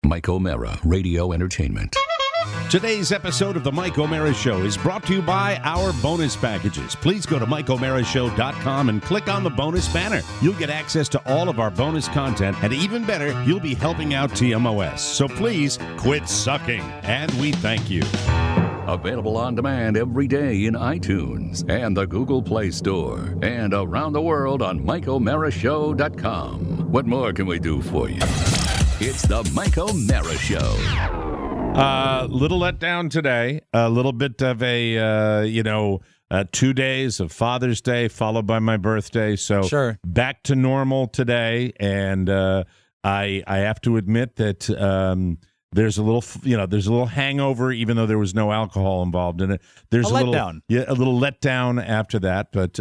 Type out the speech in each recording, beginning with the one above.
Mike O'Mara, Radio Entertainment. Today's episode of The Mike O'Mara Show is brought to you by our bonus packages. Please go to MikeO'MaraShow.com and click on the bonus banner. You'll get access to all of our bonus content, and even better, you'll be helping out TMOS. So please quit sucking, and we thank you. Available on demand every day in iTunes and the Google Play Store, and around the world on MikeO'MaraShow.com. What more can we do for you? It's the Mike O'Mara Show. Little letdown today. A little bit of a, 2 days of Father's Day followed by my birthday. So Sure. Back to normal today. And I have to admit that there's a little hangover, even though there was no alcohol involved in it. There's a little letdown. a little letdown after that. But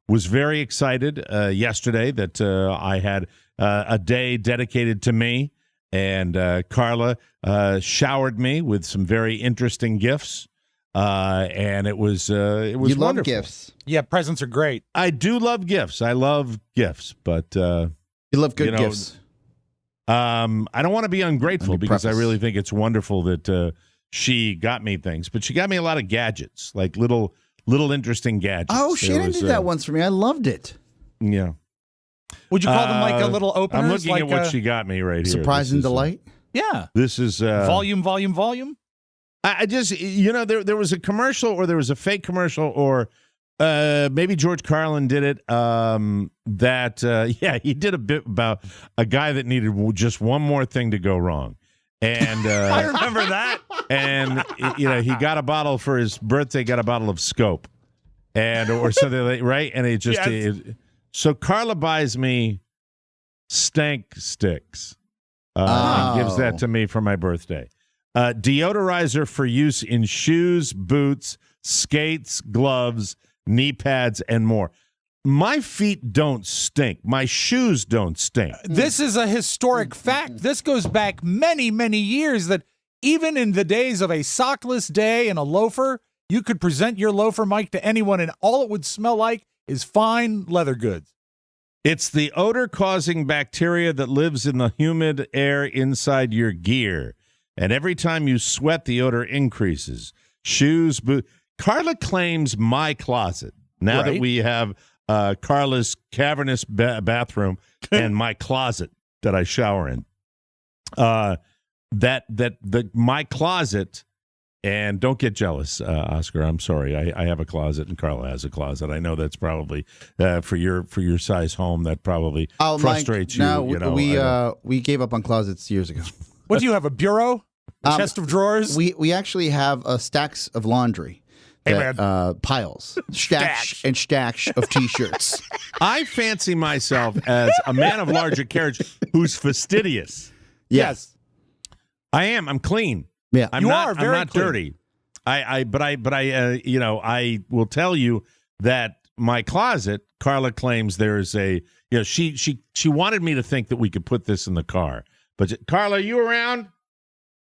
was very excited yesterday that I had a day dedicated to me. And Carla showered me with some very interesting gifts, and it was You wonderful. love gifts. Yeah, presents are great. I do love gifts. I love gifts, but You love good know, gifts. I don't want to be ungrateful Let me because I preface. really think it's wonderful that she got me things. But she got me a lot of gadgets, like little interesting gadgets. Oh, There Shannon was, did that once for me. I loved it. Yeah, Would you call them like a little openers? I'm looking like at what she got me right here. Surprise This and is, delight. Yeah. This is Volume. I just, there was a commercial or there was a fake commercial or maybe George Carlin did it. He did a bit about a guy that needed just one more thing to go wrong. And I remember that. and, he got a bottle for his birthday, got a bottle of Scope or something like, right? And it just, Yes. so Carla buys me stank sticks. And gives that to me for my birthday. Deodorizer for use in shoes, boots, skates, gloves, knee pads, and more. My feet don't stink. My shoes don't stink. This is a historic fact. This goes back many, many years that even in the days of a sockless day and a loafer, you could present your loafer, Mike, to anyone, and all it would smell like is fine leather goods. It's the odor-causing bacteria that lives in the humid air inside your gear. And every time you sweat, the odor increases. Shoes, boots. Carla claims my closet. Now that Right. we have Carla's cavernous bathroom and my closet that I shower in, my closet. And don't get jealous, Oscar. I'm sorry. I have a closet, and Carla has a closet. I know that's probably for your size home. That probably frustrates you. No, you know, we gave up on closets years ago. What do you have, a bureau? A chest of drawers? We actually have stacks of laundry. Hey, Piles, stacks of T-shirts. I fancy myself as a man of larger carriage who's fastidious. Yes. I am. I'm clean. Yeah, I'm You not, are very I'm not clean. dirty. I will tell you that my closet. Carla claims there is a. She wanted me to think that we could put this in the car. But Carla, are you around?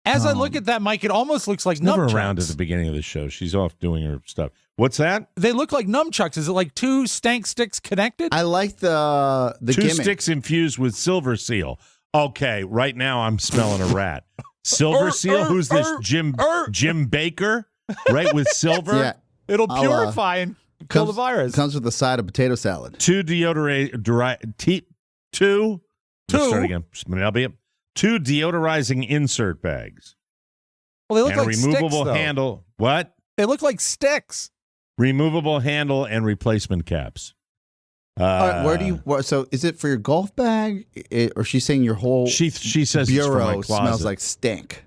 As I look at that, Mike, it almost looks like Never nunchucks. around at the beginning of the show. She's off doing her stuff. What's that? They look like nunchucks. Is it like two stank sticks connected? I like the Two gimmick. sticks infused with Silver Seal. Okay, right now I'm smelling a rat. Silver Seal? Who's this? Jim Baker? Right, with silver? Yeah, It'll I'll, purify and kill the virus. Comes with a side of potato salad. Two Start again. Two deodorizing insert bags. Well, they look And a like removable sticks, though. handle. What? They look like sticks. Removable handle and replacement caps. All right, where do you? So, is it for your golf bag, or she's saying your whole She says it's for my bureau closet. smells like stink?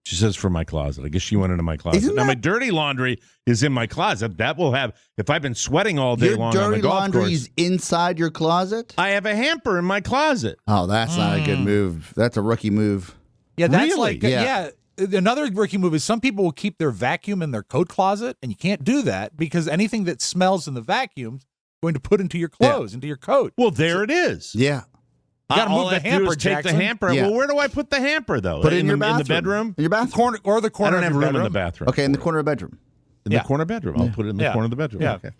She says for my closet. I guess she went into my closet. Isn't Now, my that- dirty laundry is in my closet. That will have, if I've been sweating all day Your long on the dirty golf laundry course, is inside your closet. I have a hamper in my closet. Oh, that's not a good move. That's a rookie move. Yeah, that's Really? like Yeah. Another rookie move is some people will keep their vacuum in their coat closet, and you can't do that because anything that smells in the vacuum is going to put into your clothes, into your coat. Well, there it is. Yeah, You got to All move I the have to do hamper, is take Jackson. the hamper. Yeah. Well, where do I put the hamper, though? put it in your the, bathroom. in the bedroom? In your bathroom. Corner or the I corner don't of have your room in bedroom. the bathroom. Okay, in the corner of the bedroom. In Yeah. the corner bedroom. I'll put it in the Yeah. corner of the bedroom. Yeah. Okay.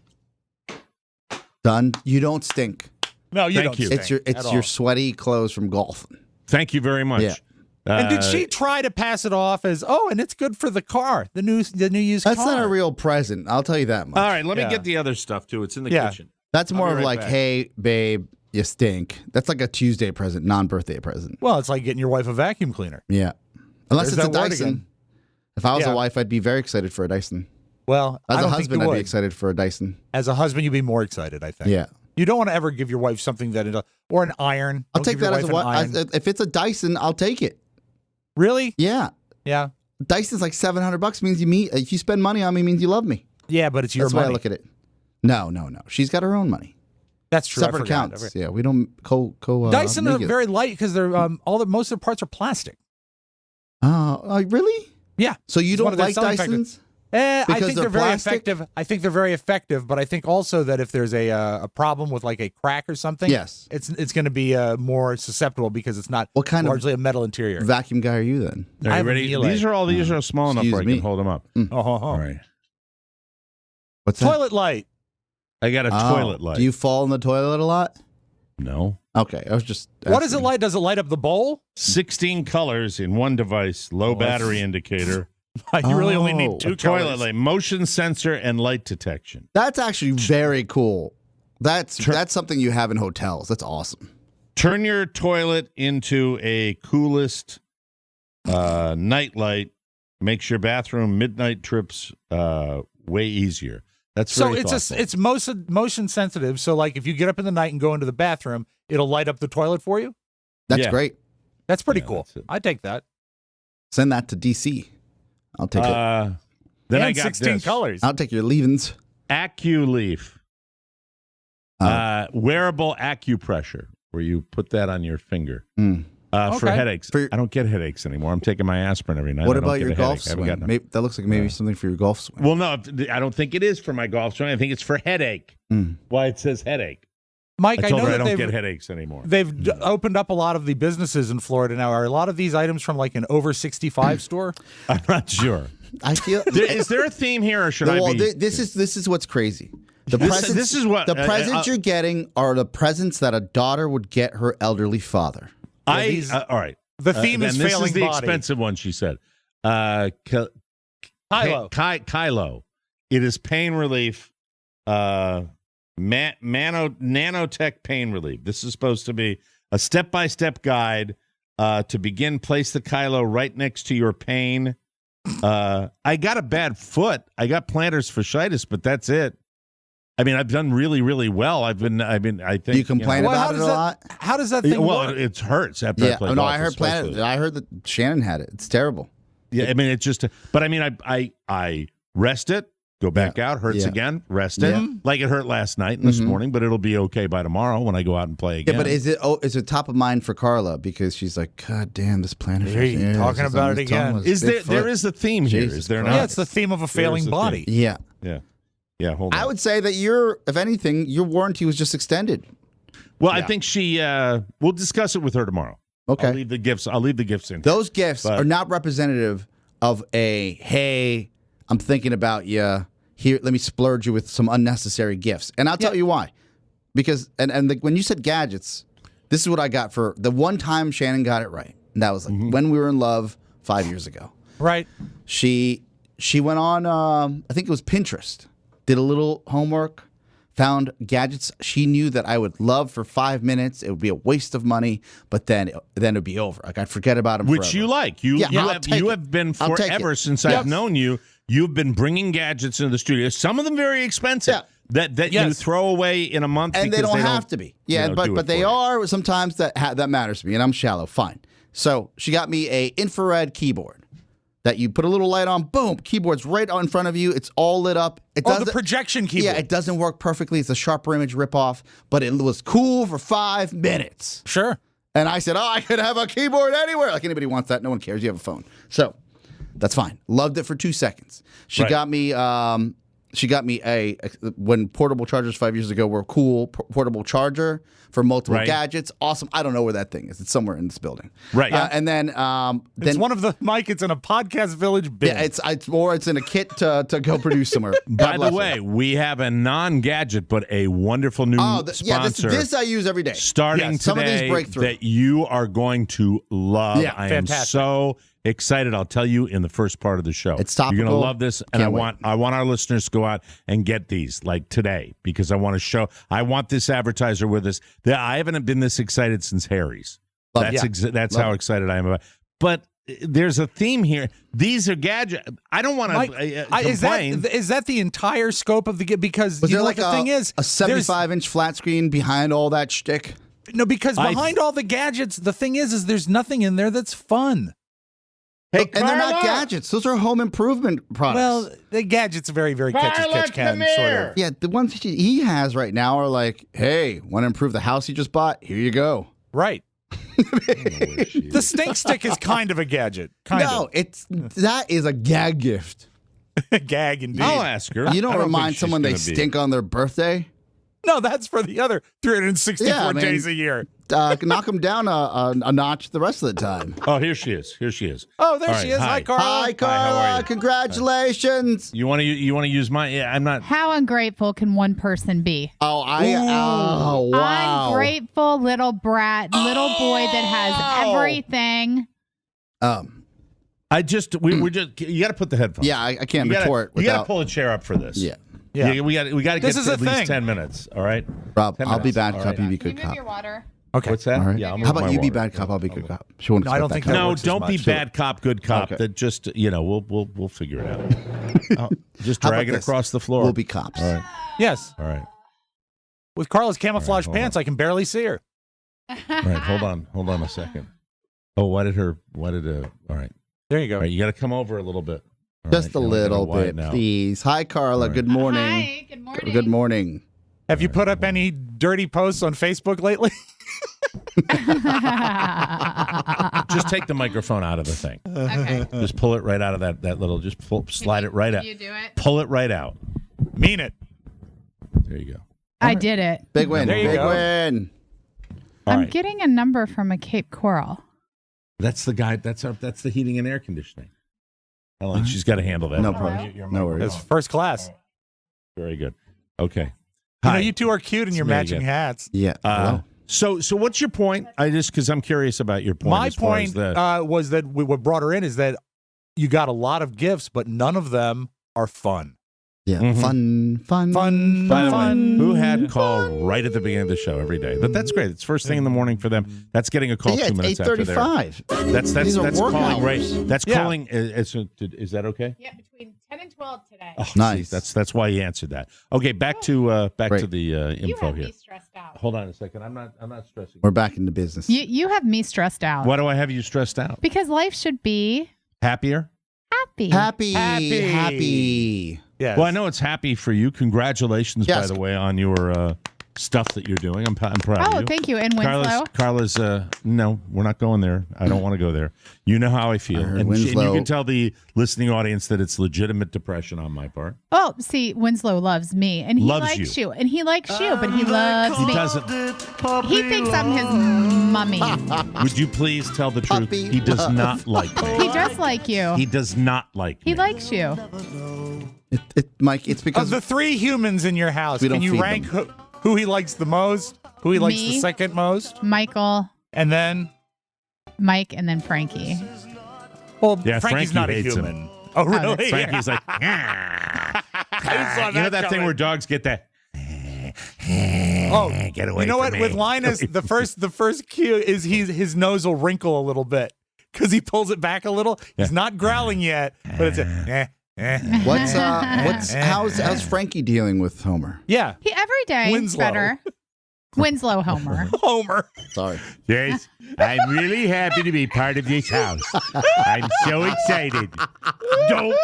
Done. You don't stink. No, you Thank don't. you. stink It's your at all. sweaty clothes from golfing. Thank you very much. Yeah. And did she try to pass it off as, oh, and it's good for the car, the new used car? That's not a real present. I'll tell you that much. All right, let me Yeah. get the other stuff too. It's in the Yeah. kitchen. That's more I'll of be right like, back. hey, babe, you stink. That's like a Tuesday present, non-birthday present. Well, it's like getting your wife a vacuum cleaner. Yeah. Unless There's it's a that word Dyson. again. If I was Yeah. a wife, I'd be very excited for a Dyson. Well, I As a don't think husband, you I'd would. be excited for a Dyson. As a husband, you'd be more excited, I think. Yeah. You don't want to ever give your wife something that, or an iron. I'll Don't take give your that as a wife wife. an iron. If it's a Dyson, I'll take it. Really? Yeah. Yeah. Dyson's like $700 means if you spend money on me means you love me. Yeah, but it's your That's money. why I look at it. No. She's got her own money. That's true. I Separate forgot. accounts. Yeah, we don't Dyson are make it. very light because they're most of the parts are plastic. Really? Yeah. So you It's one don't of their like selling factors. Dysons? I Because think they're they're very plastic? effective. I think they're very effective, but I think also that if there's a problem with like a crack or something, Yes. it's going to be more susceptible because it's not What kind of largely a metal interior. vacuum guy are you then? Are I you have a ready? Miele. These are small enough Excuse where I me. can hold them up. All right. What's that? Toilet light. I got a Oh. toilet light. Do you fall in the toilet a lot? No. Okay, I was just. What does it asking. light? Does it light up the bowl? 16 colors in one device, low battery indicator, You really only Oh, need two a toilet colors. light, motion sensor, and light detection. That's actually very cool. That's something you have in hotels. That's awesome. Turn your toilet into a coolest night light. Makes your bathroom midnight trips way easier. That's So very thoughtful. it's motion sensitive. So like if you get up in the night and go into the bathroom, it'll light up the toilet for you. That's Yeah. great. That's pretty Yeah, cool. that's it. I take that. Send that to DC. I'll take it. Then and I got 16 this. colors. I'll take your leavings. AccuLeaf. Wearable acupressure, where you put that on your finger Mm. for Okay. headaches. For your- I don't get headaches anymore. I'm taking my aspirin every night. What I don't about get your a golf headache. I haven't swing? gotten a- Maybe, that looks like maybe something for your golf swing. Well, no, I don't think it is for my golf swing. I think it's for headache. Mm. Why it says headache. Mike, I I told know her I that don't get they've headaches anymore. opened up a lot of the businesses in Florida now. Are a lot of these items from like an over 65 store? I'm not sure. I feel. Is there a theme here, or should well, I be? this is what's crazy. The This- presents, this is what- the presents you're getting are the presents that a daughter would get her elderly father. All right. The theme is then this failing is the body. expensive one. She said. Kylo. Kylo. It is pain relief. Nanotech pain relief. This is supposed to be a step-by-step guide to begin. Place the Kylo right next to your pain. I got a bad foot. I got plantar fasciitis, but that's it. I mean, I've done really, really well. I think Do you complain Well, about it a lot? How does that thing well, work? it hurts after I Yeah. play No, golf, I heard especially. Planet. I heard that Shannon had it. It's terrible. Yeah, I mean, it's just, but I mean, I rest it, go back out, hurts Yeah. again, rest it. Yeah. Like it hurt last night and this morning, but it'll be okay by tomorrow when I go out and play again. Yeah, but is it top of mind for Carla because she's like, God damn, this planet. Here you talking about it again. is there is a theme here? Jesus Is there Christ. not? Yeah, it's the theme of a failing the body. Yeah. Yeah, hold on. I would say that if anything, your warranty was just extended. Well, I think we'll discuss it with her tomorrow. Okay. I'll leave the gifts in. Those gifts But- are not representative of hey, I'm thinking about you. Here, let me splurge you with some unnecessary gifts. And I'll tell you why. Because, when you said gadgets, this is what I got for the one time Shannon got it right. And that was like when we were in love 5 years ago. Right. She went on, I think it was Pinterest, did a little homework, found gadgets she knew that I would love for 5 minutes. It would be a waste of money, but then it would be over. Like I'd forget about them Which forever. you like. Yeah, I'll take you it. have been I'll take forever it. since Yes. I've known you. You've been bringing gadgets into the studio. Some of them very expensive. Yeah. That you Yes. throw away in a month, And because they don't have to be. Yeah, do but it they for you. are sometimes that matters to me, and I'm shallow. Fine. So she got me a infrared keyboard that you put a little light on. Boom, keyboard's right in front of you. It's all lit up. It Oh, doesn't. the projection keyboard. Yeah, it doesn't work perfectly. It's a sharper image ripoff, but it was cool for 5 minutes. Sure. And I said, I could have a keyboard anywhere. Like anybody wants that. No one cares. You have a phone. So that's fine. Loved it for 2 seconds. She Right. got me she got me when portable chargers 5 years ago were cool, portable charger for multiple Right. gadgets. Awesome. I don't know where that thing is. It's somewhere in this building. Right. And then It's one of the Mike. It's in a podcast village bin. yeah, it's in a kit to go produce somewhere. By God the bless her. way, we have a non-gadget but a wonderful new sponsor. This I use every day. starting Some of these today breakthrough. that you are going to love. Yeah, I fantastic. am so excited. I'll tell you in the first part of the show. It's You're going to topical. love this, and Can't wait. I want our listeners to go out and get these like today because I want to show. I want this advertiser with us. I haven't been this excited since Harry's. Love That's it. that's Love how it. excited I am about. But there's a theme here. These are gadgets. I don't want to Mike, complain. is that the entire scope of the because Was you there know like what the thing is a there's- 75-inch flat screen behind all that shtick? No, because I- behind all the gadgets, the thing is there's nothing in there that's fun. Hey, And they're not Carla! gadgets. Those are home improvement products. Well, the gadgets are very, very catch as Carla, catch can come sort here. of. yeah, the ones he has right now are like, hey, want to improve the house you just bought? Here you go. Right. The stink stick is kind of a gadget. Kind No, that is a gag gift. of. Gag indeed. I'll ask her. You I don't think remind she's someone they gonna be- stink on their birthday. No, that's for the other 364 Yeah, I mean- days a year. Knock them down a notch the rest of the time. Oh, here she is. Here she is. Oh, there All she right, is. Hi, hi. Carla. Hi, Carla. how are you? Congratulations. You want to use my? Yeah, I'm not. How ungrateful can one person be? Oh, wow. Ungrateful little brat, little boy that has everything. I just we're just. You got to put the headphones. Yeah, I can't You gotta- retort You got to without. pull a chair up for this. Yeah. Yeah. We got to This get is to a at least thing. 10 minutes. All right. Rob, 10 I'll be minutes, bad all cop. right. You be Can you good move cop. your water? Okay. What's that? All right. Yeah. I'll How move about my you be water. bad cop? I'll be good cop. She won't No, I don't expect think that. that No, works as don't be much. bad cop, good cop. Okay. That just we'll figure it out. Just How about drag it this? across the floor. We'll be cops. All right. Yes. All right. With Carla's camouflage All right, hold pants, I can barely see her. All right. Hold on a second. Oh, all right. There you go. All right. You got to come over a little bit. All Just right, a you know, I gotta little widen bit, out. please. Hi, Carla. All right. Good morning. Hi, good morning. Good morning. Have you put up any dirty posts on Facebook lately? Just take the microphone out of the thing. Okay. Just pull it right out of that little. Just slide it right Can out. you do it? Pull it right out. Mean it. There you go. I did it. Big win. There you Big go. win. All I'm right. getting a number from a Cape Coral. That's the guy. That's the heating and air conditioning. Ellen, she's got to handle that. No problem. Your No microphone. worries. It's first class. Very good. Okay. You Hi. know, you two are cute in your It's me matching again. hats. Yeah. Hello. So what's your point? Because I'm curious about your point. My as far as point the, was that what brought her in is that you got a lot of gifts, but none of them are fun. Yeah. Mhm. Fun. By the fun. way, who had call right at the beginning of the show every day? But that's great. It's first thing in the morning for them. That's getting a call Yeah, 2 it's minutes after there. 8:35. That's These are work calling hours. right. That's Yeah. calling. Is that okay? Yeah, between 10 and 12 today. Oh, Nice. see, that's why he answered that. Okay, back to Great. the you info have here. me stressed out. Hold on a second. I'm not stressing. We're back into business. You have me stressed out. Why do I have you stressed out? Because life should be Happier? happy. Happy. Happy. Happy. Yes. Well, I know it's happy for you. Congratulations, by Yes. the way, on your stuff that you're doing. I'm proud of Oh, you. thank you. And Winslow. Carla's, no, we're not going there. I don't want to go there. You know how I feel. I heard And you Winslow- can tell the listening audience that it's legitimate depression on my part. Oh, see, Winslow loves me, and he Loves likes you. you, and he likes you, but he loves He me. doesn't. He thinks I'm his mummy. Would you please tell the truth? Puppy He does love. not like He me. does like you. He does not like He me. likes you. Mike, it's Of because the three humans in your house, We can don't you feed rank them. who he likes the most, who he likes the Me. second most, Michael, and then, Mike, and then Frankie. well, Yeah, Frankie's Frankie not a hates him. human. Oh, really? Frankie's like, you know that thing where dogs get that. Oh, Get away you know from what? me. With Linus, the first cue is his nose will wrinkle a little bit because he pulls it back a little. He's not growling yet, but it's how's Frankie dealing with Homer? yeah, He every day Winslow. better. Winslow Homer. Homer. Sorry. Yes, I'm really happy to be part of this house. I'm so excited. Don't.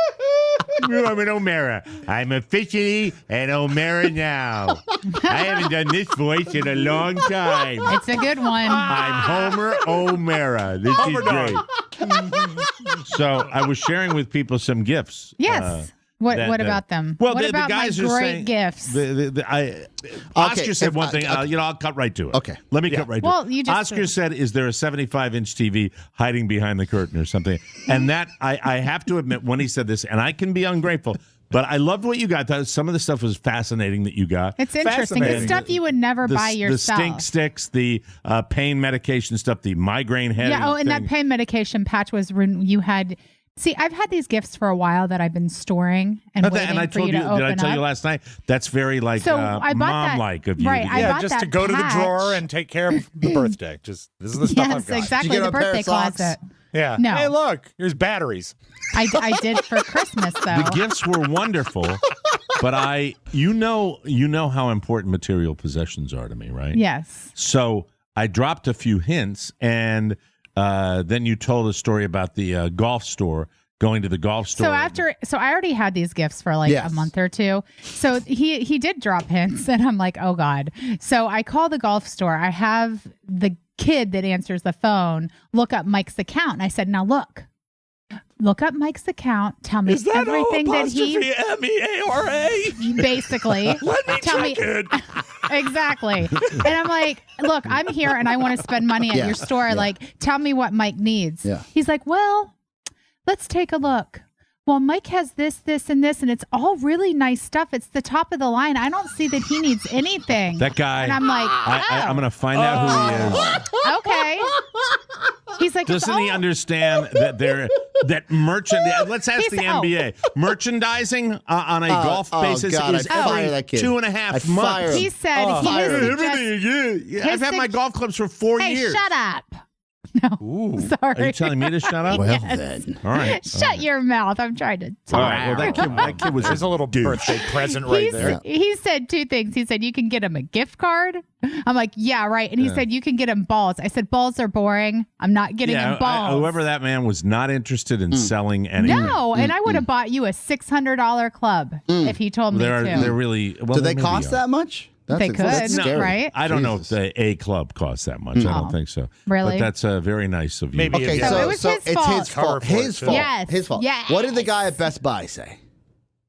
I'm an O'Mara. I'm officially an O'Mara now. I haven't done this voice in a long time. It's a good one. I'm Homer O'Mara. This Homer is dog. great. So I was sharing with people some gifts. Yes. What that- about them? Well, what the about guys my are great saying, gifts? Oscar said if one I- thing. okay. I'll cut right to it. Okay. Let me cut right to Well, it. you just- Oscar said, "Is there a 75-inch TV hiding behind the curtain or something?" And that I have to admit, when he said this, and I can be ungrateful, but I loved what you got. Some of the stuff was fascinating that you got. It's interesting. It's Fascinating. stuff you would never buy yourself. The stink sticks, the pain medication stuff, the migraine head. Yeah. Oh, and that pain medication patch was when you had. See, I've had these gifts for a while that I've been storing and waiting and I for told you to open did I tell up. you last night? That's very like So I bought that- mom-like of you. right, to I get. bought just to that go to the patch. drawer and take care of the birthday. Just this is the stuff I've Yes, got. exactly. Did you get The him a pair of birthday socks? closet. Yeah. No. Hey, look, here's batteries. I did for Christmas though. The gifts were wonderful, but you know how important material possessions are to me, right? Yes. So I dropped a few hints, and then you told a story about the golf store, going to the golf store. So I already had these gifts for like Yes. a month or two. So he did drop hints, and I'm like, oh God. So I call the golf store. I have the kid that answers the phone look up Mike's account, and I said, now look up Mike's account. Tell me everything that he MEARA? basically. Let me tell me check it. exactly. And I'm like, look, I'm here and I want to spend money at Yeah, your store. yeah. Like, tell me what Mike needs. Yeah. He's like, well, let's take a look. Well, Mike has this, and this, and it's all really nice stuff. It's the top of the line. I don't see that he needs anything. That guy. And I'm like, I'm going to find out who he is. okay. He's like, Doesn't it's he all- understand that merchant? Let's ask the He's- NBA. Merchandising on a golf basis God, is I'd fire every that kid. 2.5 I'd months. fire him. He said his I've had my golf clubs for 4 Hey, years. shut up. No, sorry. Are you telling me to shut up? Well, Yes. then. All right. Shut your mouth. I'm trying to talk. All right. Well, that kid was There's a little douche. birthday present right there. He said two things. He said, you can get him a gift card. I'm like, yeah, right. And he said, you can get him balls. I said, balls are boring. I'm not getting him balls. Whoever that man was not interested in selling anything. No, and I would have bought you a $600 club if he told me They're to. really. Well, Do they maybe cost that much? They That's could, scary. right? I don't know if Jesus. the A club costs that much. I don't think so. Really? But that's very nice of you. Maybe Okay, Yeah. So so, it was his it's fault. his fault. Cover for it, His too. fault. Yes, His fault. yes. What did the guy at Best Buy say?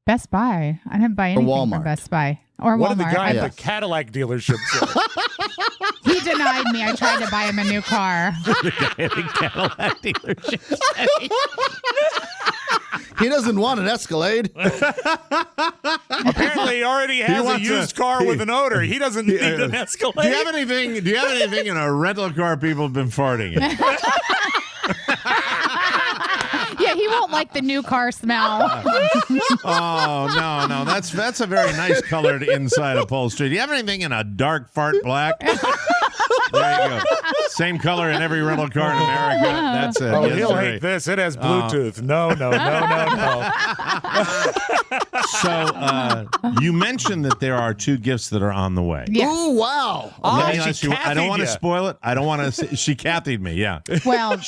Best Buy. I didn't buy anything Walmart. from Best Buy or What Walmart. did the guy Yeah. at the Cadillac dealership say? He denied me. I tried to buy him a new car. Cadillac dealership. He doesn't want an Escalade. Apparently, he already has a wants used a- car with an odor. He doesn't need an Escalade. Do you have anything in a rental car people have been farting in? Yeah, he won't like the new car smell. Oh no, that's a very nice colored inside upholstery. Do you have anything in a dark fart black? There you go. Same color in every rental car in America. That's it. Oh, Yes, he'll sir. hate this. It has Bluetooth. No. So you mentioned that there are 2 gifts that are on the way. Yes. Ooh, wow. Let me she ask you, I don't Cathy'd want to ya. spoil it. I don't want to. She Cathy'd me. Yeah. Well,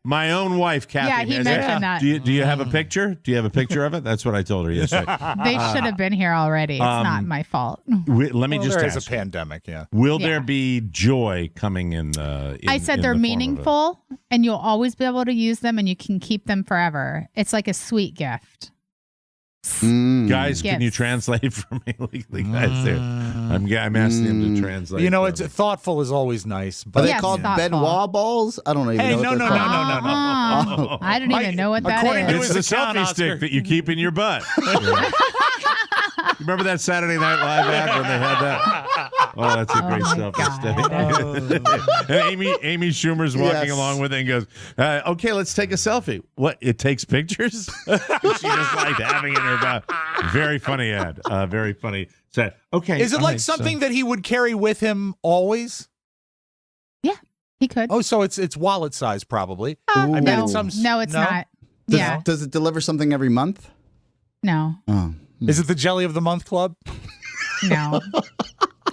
My own wife, Kathy. Yeah, he has mentioned that. Do you have a picture? Do you have a picture of it? That's what I told her yesterday. they should have been here already. It's not my fault. Let me Well, just there is ask. a pandemic, yeah. Will Yeah. there be joy coming in? I said they're meaningful and you'll always be able to use them and you can keep them forever. It's like a sweet gift. Guys, can you Gifts. translate for me? Legally, guys, there. I'm asking him to translate. You know, for it's me. thoughtful is always nice. Are But they Yes, called thoughtful. Benoit balls? I don't even Hey, know. no, what they're no, called. no. I don't even know what that according to is. It's the his account, selfie Oscar. stick that you keep in your butt. Yeah. Remember that Saturday Night Live ad when they had that? Oh, that's a great my selfie stick. And Amy Schumer's walking Yes. along with it and goes, "Okay, let's take a selfie." What? It takes pictures? She just liked having it in her mouth. Very funny ad. Very funny. So, okay. Is it all like right, something that he would carry with him always? Yeah, he could. Oh, so it's wallet size probably. I bet no, it's some- no, it's no? not. Does, Yeah, does it deliver something every month? no, Oh. Is it the Jelly of the Month Club? no.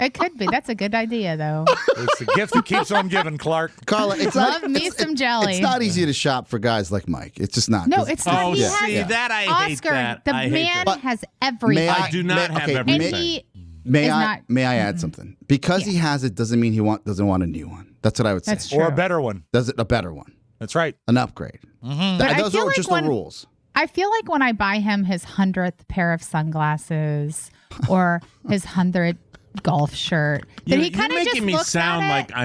It could be. That's a good idea, though. It's the gift that keeps on giving, Clark. Carla, it's not, Love me it's- some jelly. It's not easy to shop for guys like Mike. It's just not. No, 'Cause- it's not. Oh, He see, has, that I hate Oscar, that. the I hate man that. has everything. I do not have okay, everything. and he May is I not- may I add something? Because he has it doesn't mean he doesn't want a new one. That's what I would say. That's true. Or a better one. Does it a better one, That's right. Mm-hmm. an upgrade? But I Those feel are like just when- the rules. I feel like when I buy him his 100th pair of sunglasses or his 100th golf shirt, that he kind of just making me looks sound at like it.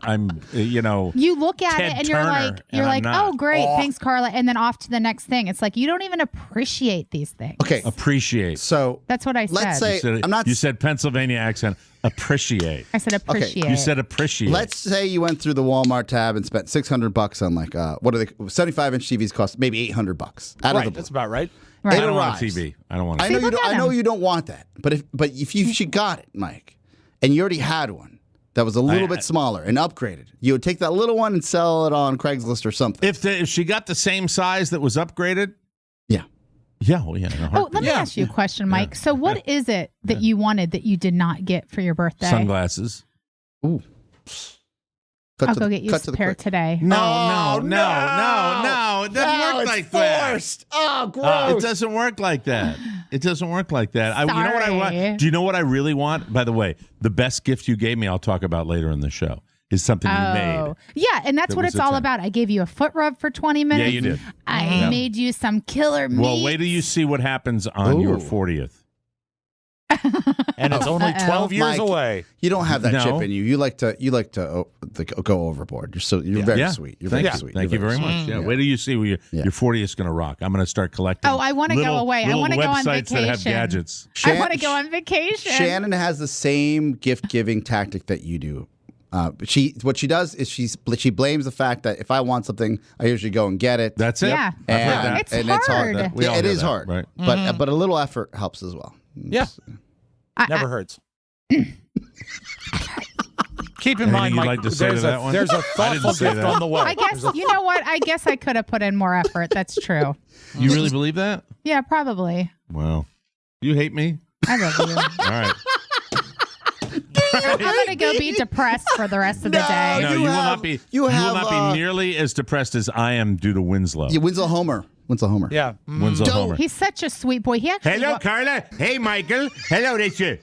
I'm You look at Ted it and you're Turner, like, and I'm not. oh, great, thanks, Carla, and then off to the next thing. It's like you don't even appreciate these things. Okay, appreciate. so That's what I said. let's say I'm not. You said Pennsylvania accent. Appreciate. I said appreciate. You said appreciate. Let's say you went through the Walmart tab and spent $600 on like what are they? 75-inch TVs cost maybe $800 out of the blue. That's about right. Right. I don't want a arrives. TV. I don't want a I TV. know you look don't. at I know him. you don't want that. But if she got it, Mike, and you already had one that was a little bit smaller and upgraded, you would take that little one and sell it on Craigslist or something. If she got the same size that was upgraded, Yeah. yeah, well, yeah. in a Oh, heartbeat. let me ask you a question, Mike. So, what is it that you wanted that you did not get for your birthday? Sunglasses. Ooh. I'll go get you a pair quick. today. No. It doesn't Now work it's like that. forced. Oh, It gross. doesn't work like that. It doesn't work like that. You know what I Sorry. want? Do you know what I really want? By the way, the best gift you gave me, I'll talk about later in the show, is something you made. Yeah, and that's That what was it's a all 10. about. I gave you a foot rub for 20 minutes. Yeah, you did. I made you some killer meat. Well, wait till you see what happens on your 40th. And it's only 12 years Mike, away. You don't have that No. chip in you. You like to go overboard. You're very Yeah. sweet. You're Thank very you. sweet. Thank You're you very sweet. much. Yeah. Wait till you see where your 40th is going to rock. I'm going to start collecting. Oh, I wanna go little- away. I little wanna go on websites that have vacation. gadgets. I want to go on vacation. Shannon has the same gift giving tactic that you do. What she does is she blames the fact that if I want something, I usually go and get it. That's it. Yeah. I've heard that. It's and hard. it's hard. We all It hear is that, hard, right? But a little effort helps as well. Yeah. I- Never hurts. Keep in Anything mind, you'd Mike, like to say to that one? there's a I thoughtful didn't say gift that. on the way. I guess, you know what? I guess I could have put in more effort. That's true. You really believe that? Yeah, probably. Well, you hate me? I love you. All right. I'm going to go be depressed for the rest of the day. No, You you will have- not be. you will have, not be nearly as depressed as I am due to Winslow. Yeah, Winslow Homer. Yeah. Winslow Don't- Homer. He's such a sweet boy. He actually. Carla. Hey, Michael. Hello, Richard.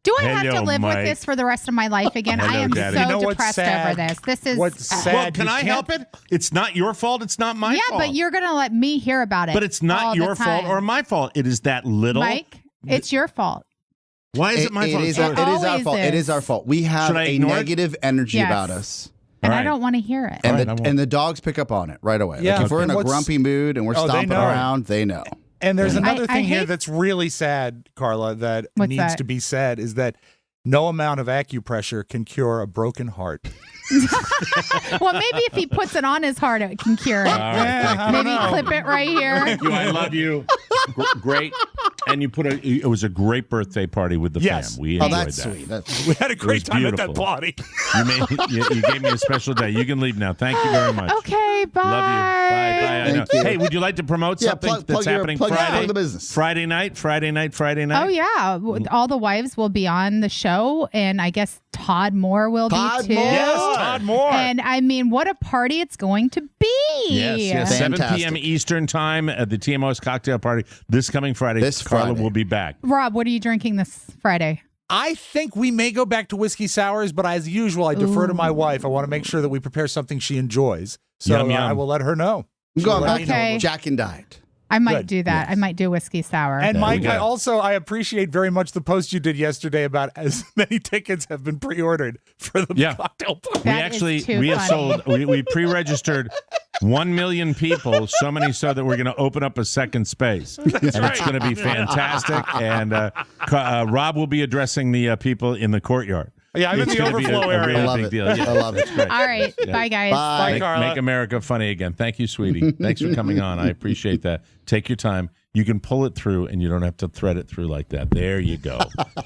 Do I have to Hello, live Mike. with this for the rest of my life again? I Hello, am Daddy. so You know what's depressed sad? over this. This is. What's sad? Well, can you I can't- help it? It's not your fault. It's not my Yeah, fault. but you're going to let me hear about it. But it's all not the your fault time. or my fault. It is that little. Mike, it's your fault. Why is it my fault? It is So- our always fault. It is. is our fault. We have Should I a ignore it? negative energy Yes. about us. And All I right. don't want to hear it. And All right, I won't. the dogs pick up on it right away. Yeah. Like if we're in a What's- grumpy mood and we're Oh, they stomping know. around, they know. And there's another I thing here hate- that's really sad, Carla, that What's needs that? to be said is that no amount of acupressure can cure a broken heart. Well, maybe if he puts it on his heart, it can cure it. I don't Maybe know. clip it right here. Thank you. I love you. Great. And you it was a great birthday party with the Yes. fam. We Oh, enjoyed that's that. sweet. That's We had a great was time at that beautiful. party. You gave me a special day. You can leave now. Thank you very much. Okay, bye. Love you. Bye. Bye. I know. Thank you. Hey, would you like to promote Yeah, something plug that's your- happening plug Friday? the business. Friday night. Oh yeah, all the wives will be on the show, and I guess Todd Moore will Todd be too. Moore. Yes, Todd Moore. And I mean, what a party it's going to be! Yes. 7 Fantastic. p.m. Eastern time at the TMO's cocktail party this coming Friday. This Carla Friday. will be back. Rob, what are you drinking this Friday? I think we may go back to whiskey sours, but as usual, I defer to my wife. I want to make sure that we prepare something she enjoys. So Yum, yum. I will let her know. I'm going She'll let back me know. Okay. to Jack and Diet. I might Good. do that. I might do whiskey sour. And There Mike, we go. I appreciate very much the post you did yesterday about as many tickets have been pre-ordered for the Yeah. cocktail party. That is too we have funny. sold we pre-registered 1 million people, so many so that we're going to open up a second space, and it's going to be fantastic. And Rob will be addressing the people in the courtyard. Yeah, I'm in It's the gonna be overflow a area. really I love big it. deal. Yeah. I love it. Great. All right, bye guys. Bye. Bye, Carla. Make America funny again. Thank you, sweetie. Thanks for coming on. I appreciate that. Take your time. You can pull it through, and you don't have to thread it through like that. There you go.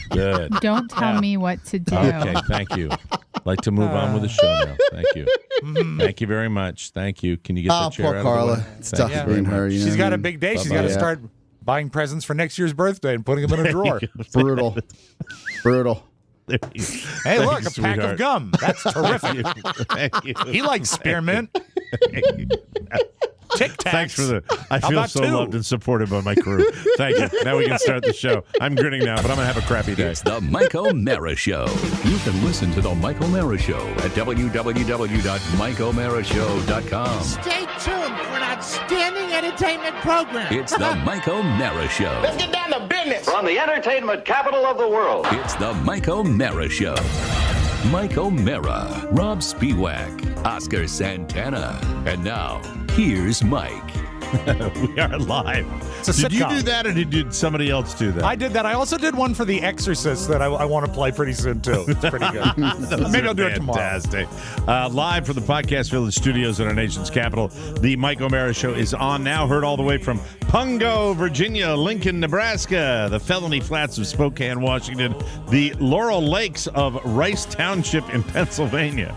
Good. Don't tell me what to do. Okay, thank you. Like to move on with the show now. Thank you. Thank you very much. Thank you. Can you get Oh, that chair poor out Carla. of the way? It's Thank tough you Yeah. very being her. much. You know She's what got I a mean? big day. She's Bye-bye. got to Yeah. start buying presents for next year's birthday and putting them in a drawer. Brutal. Brutal. Hey, Thank look, you, a pack of sweetheart. gum. That's terrific. Thank you. He likes spearmint. Tic Tacs. Thanks for the. I How feel about so two? loved and supported by my crew. Thank you. Now we can start the show. I'm grinning now, but I'm gonna have a crappy day. It's the Mike O'Mara Show. You can listen to the Mike O'Mara Show at www.mikeomarashow.com. Stay tuned for an outstanding entertainment program. It's the Mike O'Mara Show. Let's get down to business. From the entertainment capital of the world. It's the Mike O'Mara Show. Mike O'Mara, Rob Spiewak, Oscar Santana. And now, here's Mike. We are live. It's a Did you sitcom. do that, or did somebody else do that? I did that. I also did one for The Exorcist that I want to play pretty soon, too. It's pretty good. Maybe I'll do it tomorrow. Fantastic. Live from the Podcast Village studios in our nation's capital, the Mike O'Mara Show is on now. Heard all the way from Pungo, Virginia, Lincoln, Nebraska, the Felony Flats of Spokane, Washington, the Laurel Lakes of Rice Township in Pennsylvania.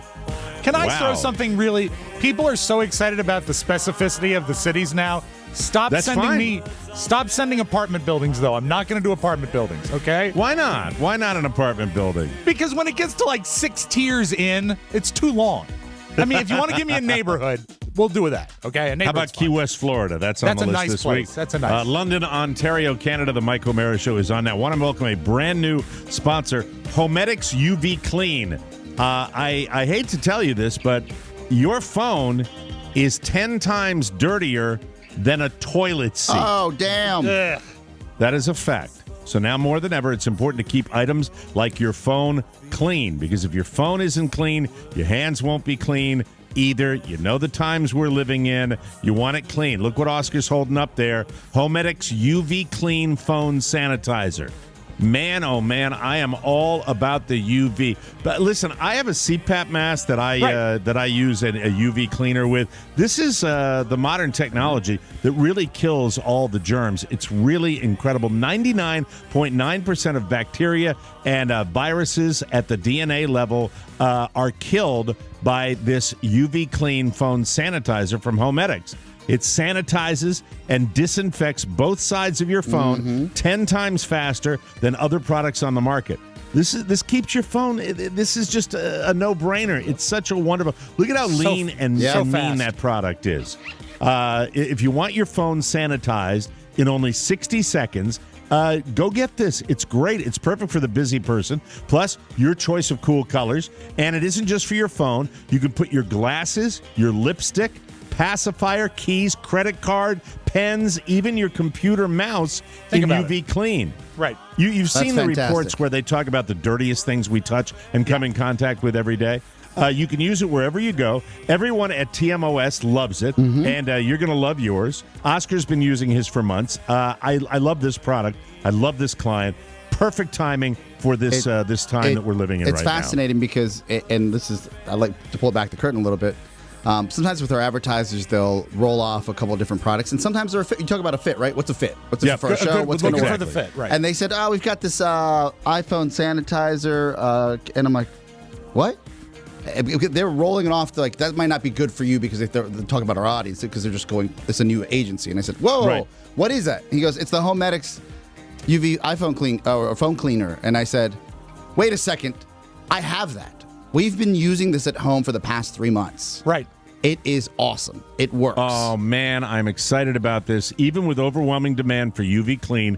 Can I Wow. throw something really? People are so excited about the specificity of the cities now. Stop That's sending fine. Stop sending apartment buildings, though. I'm not going to do apartment buildings, okay? Why not? Why not an apartment building? Because when it gets to like 6 tiers in, it's too long. I mean, if you want to give me a neighborhood, we'll do that, okay? A How about Key West, Florida? That's on That's the a list nice this place. week. That's a nice. London, Ontario, Canada. The Mike O'Mara Show is on now. Want to welcome a brand new sponsor, Homedics UV Clean. I hate to tell you this, but your phone is 10 times dirtier than a toilet seat. Oh, damn. Ugh. That is a fact. So now more than ever, it's important to keep items like your phone clean, because if your phone isn't clean, your hands won't be clean either. You know the times we're living in. You want it clean. Look what Oscar's holding up there. Homedics UV Clean Phone Sanitizer. Man, oh man, I am all about the UV. But listen, I have a CPAP mask that I use a UV cleaner with. This is the modern technology that really kills all the germs. It's really incredible. 99.9% of bacteria and viruses at the DNA level are killed by this UV Clean Phone Sanitizer from Homedics. It sanitizes and disinfects both sides of your phone 10 times faster than other products on the market. This keeps your phone. This is just a no-brainer. It's such a wonderful. Look at how lean and so mean fast. that product is. If you want your phone sanitized in only 60 seconds, go get this. It's great. It's perfect for the busy person. Plus, your choice of cool colors. And it isn't just for your phone. You can put your glasses, your lipstick, pacifier, keys, credit card, pens, even your computer mouse Think in about UV Clean. Right. You've seen the fantastic. reports where they talk about the dirtiest things we touch and come in contact with every day. You can use it wherever you go. Everyone at TMOS loves it, and you're going to love yours. Oscar's been using his for months. I love this product. I love this client. Perfect timing for this this time that we're living in right now. It's fascinating because, and this is, I like to pull back the curtain a little bit. Sometimes with our advertisers, they'll roll off a couple of different products, and sometimes they're a fit. You talk about a fit, right? What's a fit? What's a fit for a show? What's going to looking work? for the fit, right? And they said, "Oh, we've got this iPhone sanitizer," and I'm like, "What?" They're rolling it off like that might not be good for you because they're talking about our audience because they're just going, it's a new agency. And I said, "Whoa, Right. what is that?" He goes, "It's the Homedics UV iPhone clean or phone cleaner." And I said, "Wait a second, I have that. We've been using this at home for the past 3 months. Right. It is awesome. It works." Oh, man, I'm excited about this. Even with overwhelming demand for UV Clean,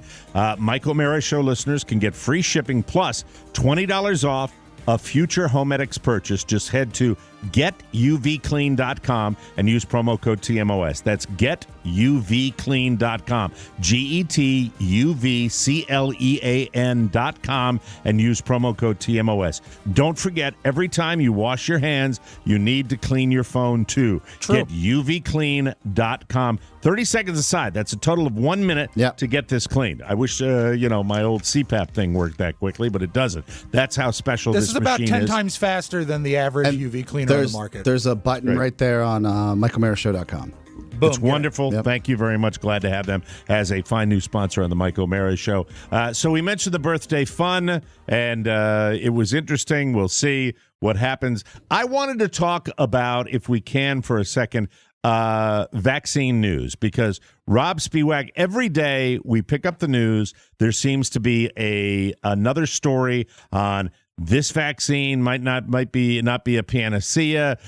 Mike O'Mara Show listeners can get free shipping plus $20 off a future Homedics purchase. Just head to getuvclean.com and use promo code TMOS. That's getuvclean.com. GETUVCLEAN.com and use promo code TMOS. Don't forget, every time you wash your hands, you need to clean your phone too. True. Get uvclean.com. 30 seconds aside. That's a total of 1 minute Yep. to get this cleaned. I wish, my old CPAP thing worked that quickly, but it doesn't. That's how special This this is about machine 10 is. times faster than the average And UV cleaner on the market. There's a button right there on MikeO'MaraShow.com. Boom, It's get it. wonderful. Yep. Thank you very much. Glad to have them as a fine new sponsor on the Mike O'Mara Show. So we mentioned the birthday fun, and it was interesting. We'll see what happens. I wanted to talk about, if we can for a second, vaccine news, because Rob Spiewak, every day we pick up the news, there seems to be another story on this vaccine not be a panacea.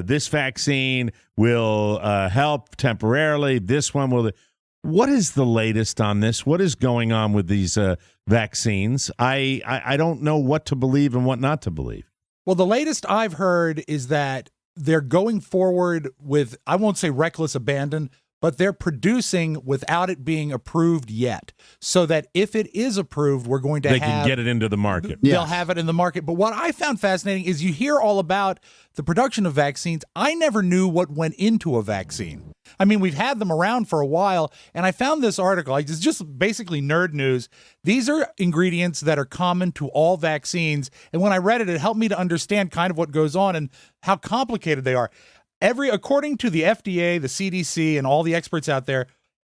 This vaccine will help temporarily. This one will. What is the latest on this? What is going on with these vaccines? I don't know what to believe and what not to believe. Well, the latest I've heard is that they're going forward with, I won't say reckless abandon, but they're producing without it being approved yet. So that if it is approved, we're going to They can get it into the market. They'll have it in the market. But what I found fascinating is you hear all about the production of vaccines. I never knew what went into a vaccine. I mean, we've had them around for a while, and I found this article. It's just basically nerd news. These are ingredients that are common to all vaccines. And when I read it, it helped me to understand kind of what goes on and how complicated they are. According to the FDA, the CDC, and all the experts out there,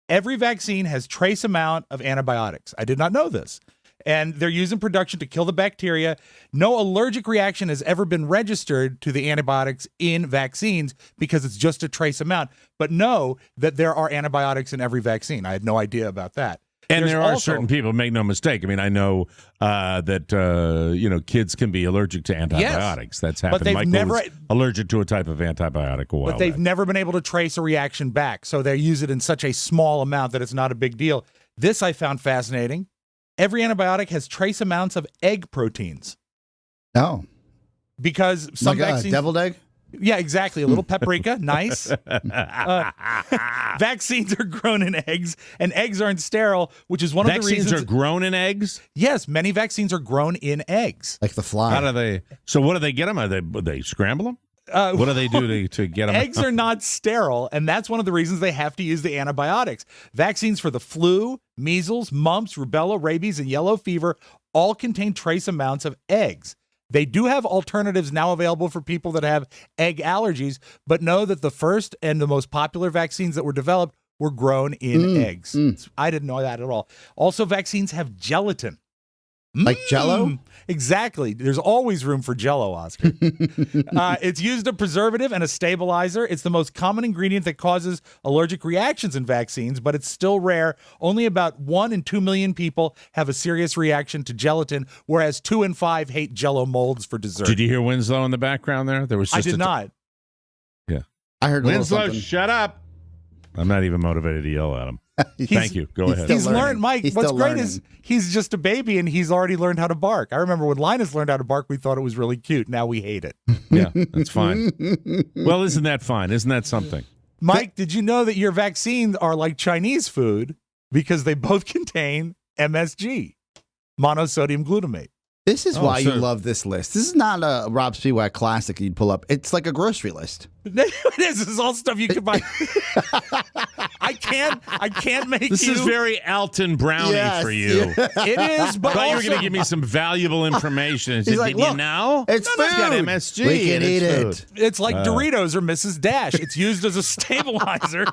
every vaccine has trace amount of antibiotics. I did not know this. And they're used in production to kill the bacteria. No allergic reaction has ever been registered to the antibiotics in vaccines because it's just a trace amount. But know that there are antibiotics in every vaccine. I had no idea about that. And there are certain people, make no mistake. I mean, I know that kids can be allergic to antibiotics. That's happened. But they've Michael was allergic to a type of antibiotic a while But they've back. never been able to trace a reaction back. So they use it in such a small amount that it's not a big deal. This I found fascinating. Every antibiotic has trace amounts of egg proteins. Oh. Because some like vaccines... a deviled egg? Yeah, exactly. A little paprika. Nice. Vaccines are grown in eggs, and eggs aren't sterile, which is one of the reasons. Vaccines are grown in eggs? Yes, many vaccines are grown in eggs. Like the fly. How do they? So what do they get them? They scramble them? What do they do to get them? Eggs are not sterile, and that's one of the reasons they have to use the antibiotics. Vaccines for the flu, measles, mumps, rubella, rabies, and yellow fever all contain trace amounts of eggs. They do have alternatives now available for people that have egg allergies, but know that the first and the most popular vaccines that were developed were grown in eggs. I didn't know that at all. Also, vaccines have gelatin. Like Jell-O? Exactly. There's always room for Jell-O, Oscar. It's used a preservative and a stabilizer. It's the most common ingredient that causes allergic reactions in vaccines, but it's still rare. Only about 1 in 2 million people have a serious reaction to gelatin, whereas 2 in 5 hate Jell-O molds for dessert. Did you hear Winslow in the background there? There was just I did not. Yeah. I heard a little Winslow, something. shut up. I'm not even motivated to yell at him. Thank you. Go ahead. still He's learning. learned, Mike. He's What's still great learning. is he's just a baby and he's already learned how to bark. I remember when Linus learned how to bark, we thought it was really cute. Now we hate it. Yeah, that's fine. Well, isn't that fine? Isn't that something? Mike, did you know that your vaccines are like Chinese food because they both contain MSG, monosodium glutamate? This is why you so- love this list. This is not a Rob Spiewak classic you'd pull up. It's like a grocery list. This is all stuff you can buy. I can't make This you. is very Alton Brownie Yes, for you. It is, but I thought you were also, going to give me some valuable information. He's like, Did you look, know? it's No, it's got food. MSG. We can and eat it's it. food. it's like Doritos or Mrs. Dash. It's used as a stabilizer.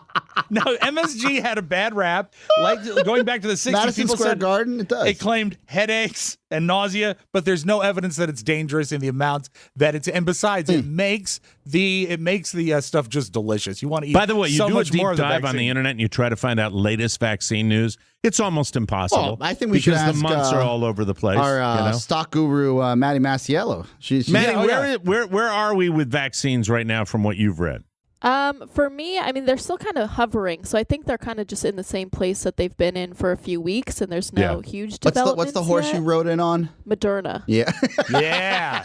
Now, MSG had a bad rap. Like going back to the 60s, Madison people Square said Garden, it does. it claimed headaches and nausea, but there's no evidence that it's dangerous in the amounts that it's. And besides, it makes the stuff just delicious. You want to eat. By the way, you so do a much more deep of dive on vaccine. the internet and you try to find out latest vaccine news. It's almost impossible. Well, I think we should because ask, the months are all over the place. Our you know? stock guru, Maddie Masiello. She's Maddie, Yeah, where are we with vaccines right now from what you've read? For me, I mean, they're still kind of hovering, so I think they're kind of just in the same place that they've been in for a few weeks, and there's no huge developments what's the horse yet. you rode in on? Moderna. Yeah. Yeah.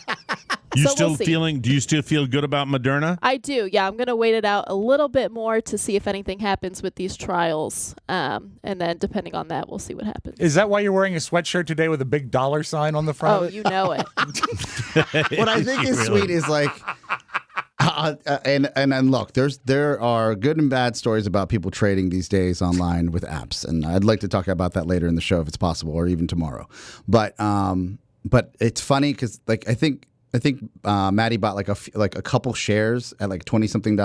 So we'll see. Do you still feel good about Moderna? I do, yeah. I'm going to wait it out a little bit more to see if anything happens with these trials, and then depending on that, we'll see what happens. Is that why you're wearing a sweatshirt today with a big dollar sign on the front Oh, of it? you know it. What I think is sweet is like, and look, there are good and bad stories about people trading these days online with apps, and I'd like to talk about that later in the show if it's possible, or even tomorrow. But it's funny because like I think Maddie bought like a couple shares at like $20-something.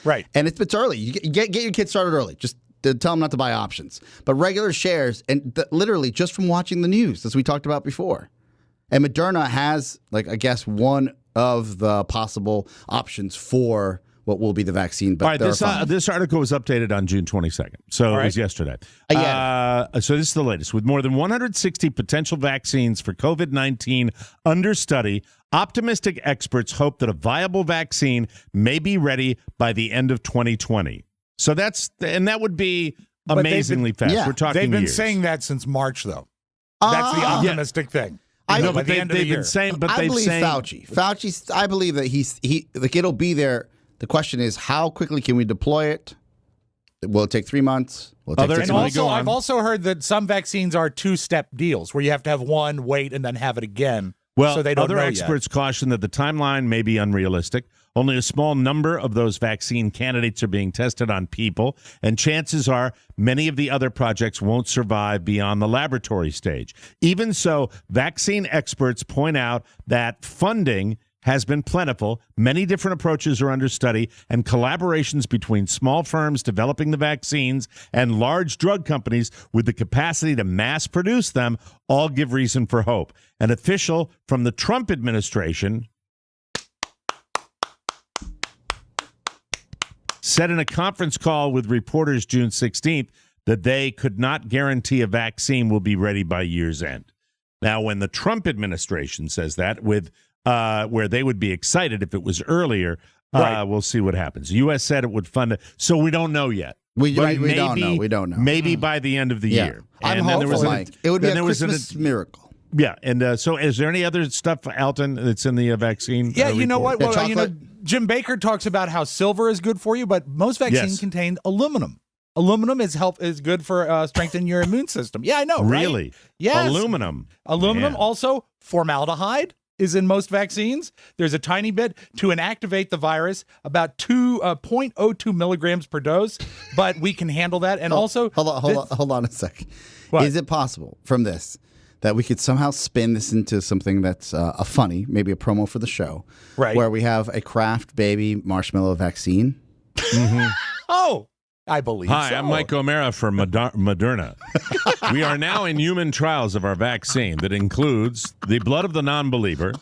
Right. And it's early. You get your kids started early. Just to tell them not to buy options, but regular shares, and literally just from watching the news, as we talked about before. And Moderna has, like, I guess, one of the possible options for what will be the vaccine. But All right, this article was updated on June 22nd, so it was yesterday. So this is the latest. With more than 160 potential vaccines for COVID-19 under study, optimistic experts hope that a viable vaccine may be ready by the end of 2020. So that would be amazingly fast. yeah, We're talking They've been years. saying that since March, though. That's the optimistic thing. No, by but the end of the they've year. been saying, but I they've believe saying, Fauci. I believe that he like it'll be there. The question is, how quickly can we deploy it? Will it take 3 months? Will it take Others- 6 And Let me months? go also, on. I've also heard that some vaccines are 2-step deals where you have to have one, wait, and then have it again. Well, so they don't other know experts caution that the timeline may be unrealistic. Only a small number of those vaccine candidates are being tested on people, and chances are many of the other projects won't survive beyond the laboratory stage. Even so, vaccine experts point out that funding has been plentiful. Many different approaches are under study, and collaborations between small firms developing the vaccines and large drug companies with the capacity to mass produce them all give reason for hope. An official from the Trump administration said in a conference call with reporters June 16th that they could not guarantee a vaccine will be ready by year's end. Now, when the Trump administration says that, with where they would be excited if it was earlier, we'll see what happens. The U.S. said it would fund it, so we don't know yet. We But don't know. We don't know. Maybe by the end of the year. I'm And then there was hopeful. an- Mike. It would be then a there was an- Christmas miracle. Yeah, and so is there any other stuff, Alton, that's in the vaccine? Yeah, you know report? what? The Well, you know, chocolate- Jim Baker talks about how silver is good for you, but most vaccines Yes. contain aluminum. Aluminum is good for strengthening your immune system. Yeah, I know. Right? Really? Yes. Aluminum. Aluminum. Man. Also, formaldehyde is in most vaccines. There's a tiny bit to inactivate the virus, about 0.02 milligrams per dose, but we can handle that. And also, hold on a sec. What? Is it possible from this that we could somehow spin this into something that's a funny, maybe a promo for the show, Right. where we have a Kraft baby marshmallow vaccine? oh, I believe Hi, so. I'm Mike O'Mara for Moderna. We are now in human trials of our vaccine that includes the blood of the non-believer,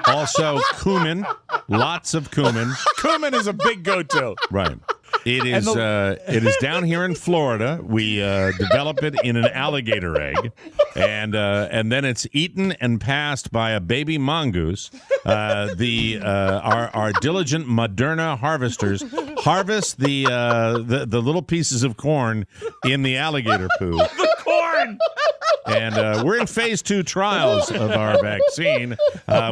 also cumin, lots of cumin. Cumin is a big go-to. Right. It is down here in Florida. We develop it in an alligator egg, and then it's eaten and passed by a baby mongoose. Our diligent Moderna harvesters harvest the little pieces of corn in the alligator poo. The corn. And we're in phase 2 trials of our vaccine.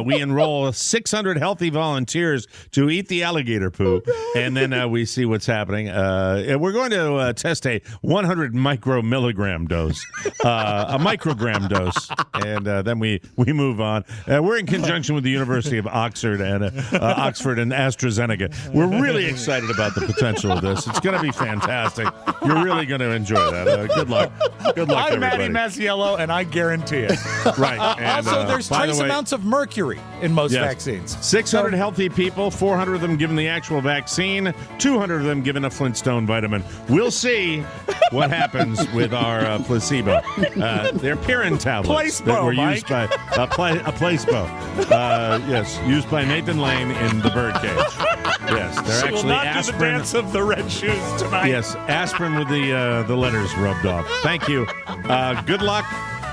We enroll 600 healthy volunteers to eat the alligator poo, and then we see what's happening. We're going to test a 100 micromilligram dose, a microgram dose, and then we move on. We're in conjunction with the University of Oxford and AstraZeneca. We're really excited about the potential of this. It's going to be fantastic. You're really going to enjoy that. Good luck. Good luck, I'm everybody. Matty Masiello, and I guarantee it. Right. And, also, there's by the trace way, amounts of mercury in most yes, vaccines. 600 healthy people, 400 of them given the actual vaccine, 200 of them given a Flintstone vitamin. We'll see what happens with our placebo. They're Pirin tablets Placebo, that were Mike. used by a placebo. Yes, used by Nathan Lane in The Birdcage. Yes, they're She will actually not aspirin. do the dance of the red shoes tonight. Yes, aspirin with the letters rubbed off. Thank you. Good luck.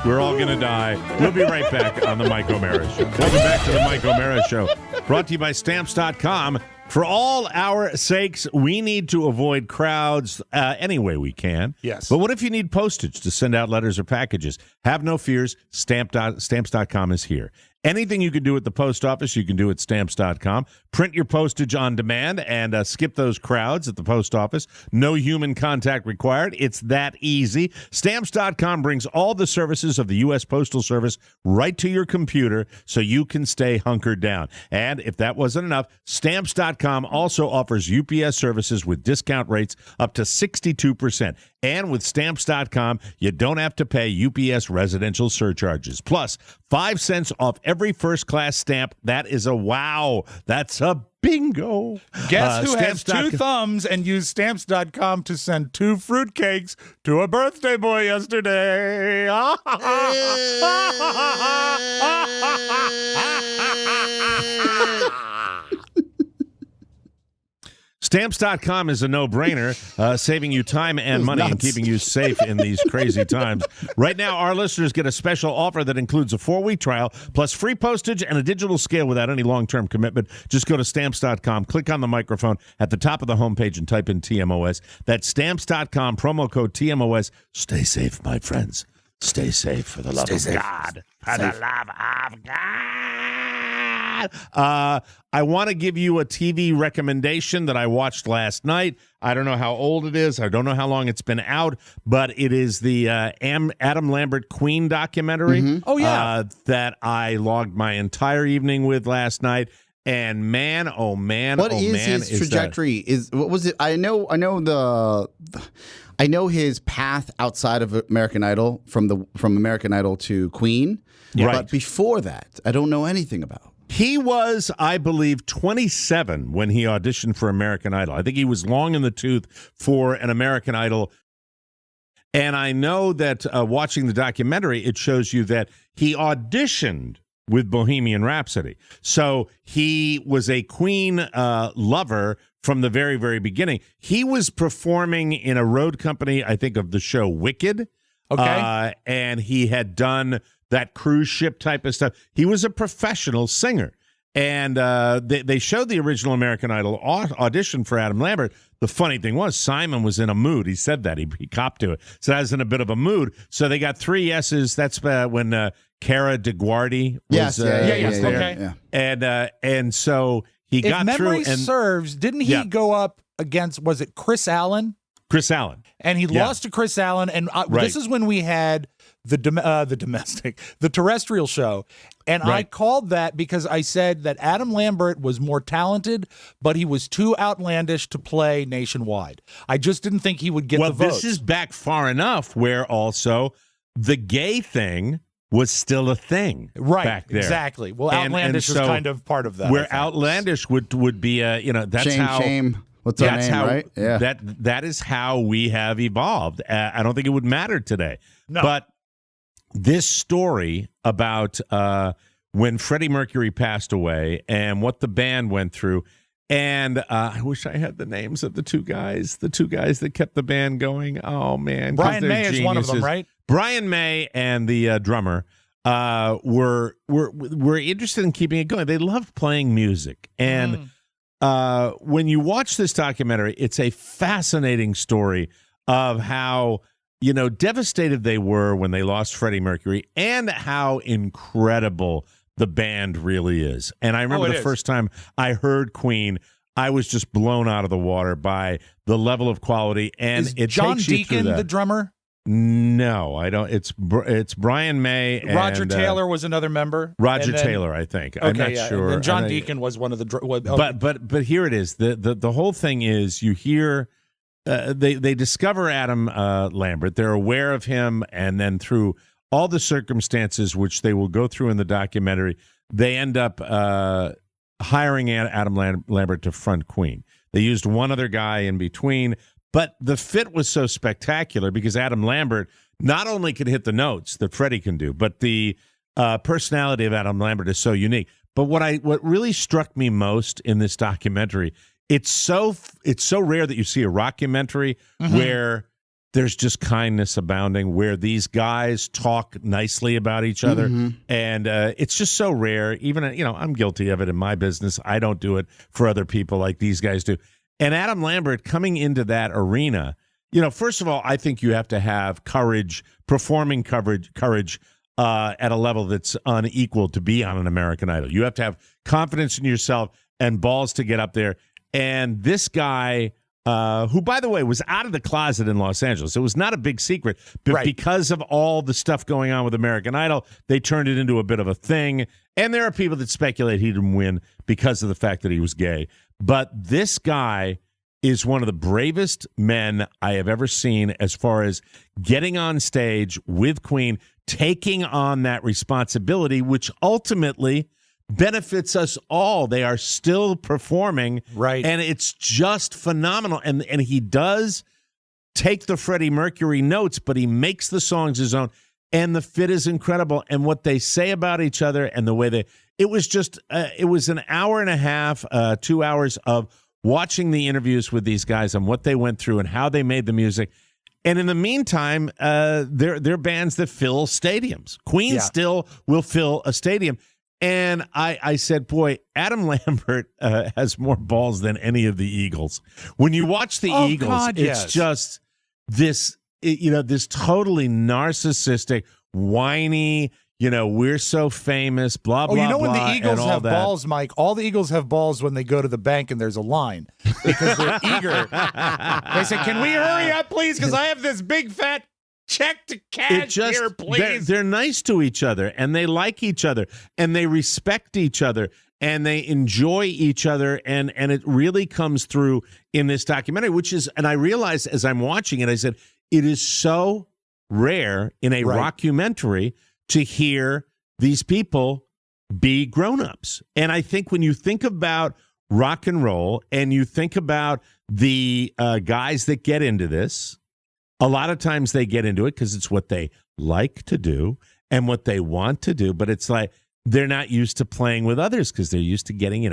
We're all going to die. We'll be right back on the Mike O'Mara Show. Welcome back to the Mike O'Mara Show, brought to you by Stamps.com. For all our sakes, we need to avoid crowds any way we can. Yes. But what if you need postage to send out letters or packages? Have no fears. Stamps.com is here. Anything you can do at the post office, you can do at Stamps.com. Print your postage on demand and skip those crowds at the post office. No human contact required. It's that easy. Stamps.com brings all the services of the U.S. Postal Service right to your computer so you can stay hunkered down. And if that wasn't enough, Stamps.com also offers UPS services with discount rates up to 62%. And with Stamps.com, you don't have to pay UPS residential surcharges. Plus, 5 cents off every first-class stamp. That is a wow. That's a bingo. Guess who has Stamps.com 2 thumbs and used Stamps.com to send 2 fruitcakes to a birthday boy yesterday? Stamps.com is a no-brainer, saving you time and money and keeping you safe in these crazy times. Right now, our listeners get a special offer that includes a 4-week trial, plus free postage and a digital scale without any long-term commitment. Just go to Stamps.com, click on the microphone at the top of the homepage, and type in TMOS. That's Stamps.com, promo code TMOS. Stay safe, my friends. Stay safe for the love of God. For the love of God. I want to give you a TV recommendation that I watched last night. I don't know how old it is. I don't know how long it's been out, but it is the Adam Lambert Queen documentary. Mm-hmm. Oh, yeah. That I logged my entire evening with last night. And man, oh man, What oh is man, his trajectory? What was it? I know his path outside of American Idol from American Idol to Queen. Right. But before that, I don't know anything about. He was, I believe, 27 when he auditioned for American Idol. I think he was long in the tooth for an American Idol. And I know that watching the documentary, it shows you that he auditioned with Bohemian Rhapsody. So he was a Queen lover from the very, very beginning. He was performing in a road company, I think, of the show Wicked. Okay. And he had done that cruise ship type of stuff. He was a professional singer. And they showed the original American Idol audition for Adam Lambert. The funny thing was, Simon was in a mood. He said that. He copped to it. So I was in a bit of a mood. So they got 3 yeses. That's when Cara DeGuardi was, yes, there. okay. Yeah. And so he got if through. memory serves, didn't he go up against, was it Chris Allen? Chris Allen. And he lost to Chris Allen. And this is when we had the terrestrial show. And I called that because I said that Adam Lambert was more talented, but he was too outlandish to play nationwide. I just didn't think he would get the votes. Well, this is back far enough where also the gay thing was still a thing back there. Exactly. Well, outlandish is kind of part of that. Where outlandish would be that's shame. What's our name, right? Yeah. That is how we have evolved. I don't think it would matter today. No. But this story about when Freddie Mercury passed away and what the band went through, and I wish I had the names of the two guys that kept the band going. Oh man, Brian May is one of them, right? Brian May and the drummer were interested in keeping it going. They loved playing music, and when you watch this documentary, it's a fascinating story of how devastated they were when they lost Freddie Mercury, and how incredible the band really is. And I remember the first time I heard Queen, I was just blown out of the water by the level of quality. And is John Deacon the drummer? No, I don't. It's Brian May. Roger and, Taylor was another member. Roger Taylor, I think. I'm not sure. And John Deacon was one of the. But here it is. The whole thing is you hear. They discover Adam Lambert. They're aware of him, and then through all the circumstances which they will go through in the documentary, they end up hiring Adam Lambert to front Queen. They used one other guy in between, but the fit was so spectacular because Adam Lambert not only can hit the notes that Freddie can do, but the personality of Adam Lambert is so unique. But what really struck me most in this documentary, it's so rare that you see a rockumentary where there's just kindness abounding, where these guys talk nicely about each other, and it's just so rare. Even I'm guilty of it in my business. I don't do it for other people like these guys do. And Adam Lambert coming into that arena, first of all, I think you have to have courage, performing courage at a level that's unequal to be on an American Idol. You have to have confidence in yourself and balls to get up there. And this guy, who, by the way, was out of the closet in Los Angeles. It was not a big secret, but because of all the stuff going on with American Idol, they turned it into a bit of a thing. And there are people that speculate he didn't win because of the fact that he was gay. But this guy is one of the bravest men I have ever seen as far as getting on stage with Queen, taking on that responsibility, which ultimately benefits us all. They are still performing, and it's just phenomenal. And he does take the Freddie Mercury notes, but he makes the songs his own, and the fit is incredible. And what they say about each other and the way it was an hour and a half, 2 hours of watching the interviews with these guys and what they went through and how they made the music. And in the meantime, they're bands that fill stadiums. Queen still will fill a stadium. And I said, boy, Adam Lambert has more balls than any of the Eagles. When you watch the Eagles, it's just this this totally narcissistic, whiny, we're so famous, blah, blah, blah. Oh, you know when blah, the Eagles and all have that. balls, Mike, all the Eagles have balls when they go to the bank and there's a line because they're eager. They say, can we hurry up, please? Because I have this big fat check to cash here, please. They're nice to each other, and they like each other, and they respect each other, and they enjoy each other, and it really comes through in this documentary, and I realized as I'm watching it, I said, it is so rare in a rockumentary to hear these people be grown-ups. And I think when you think about rock and roll and you think about the guys that get into this, a lot of times they get into it because it's what they like to do and what they want to do. But it's like they're not used to playing with others because they're used to getting,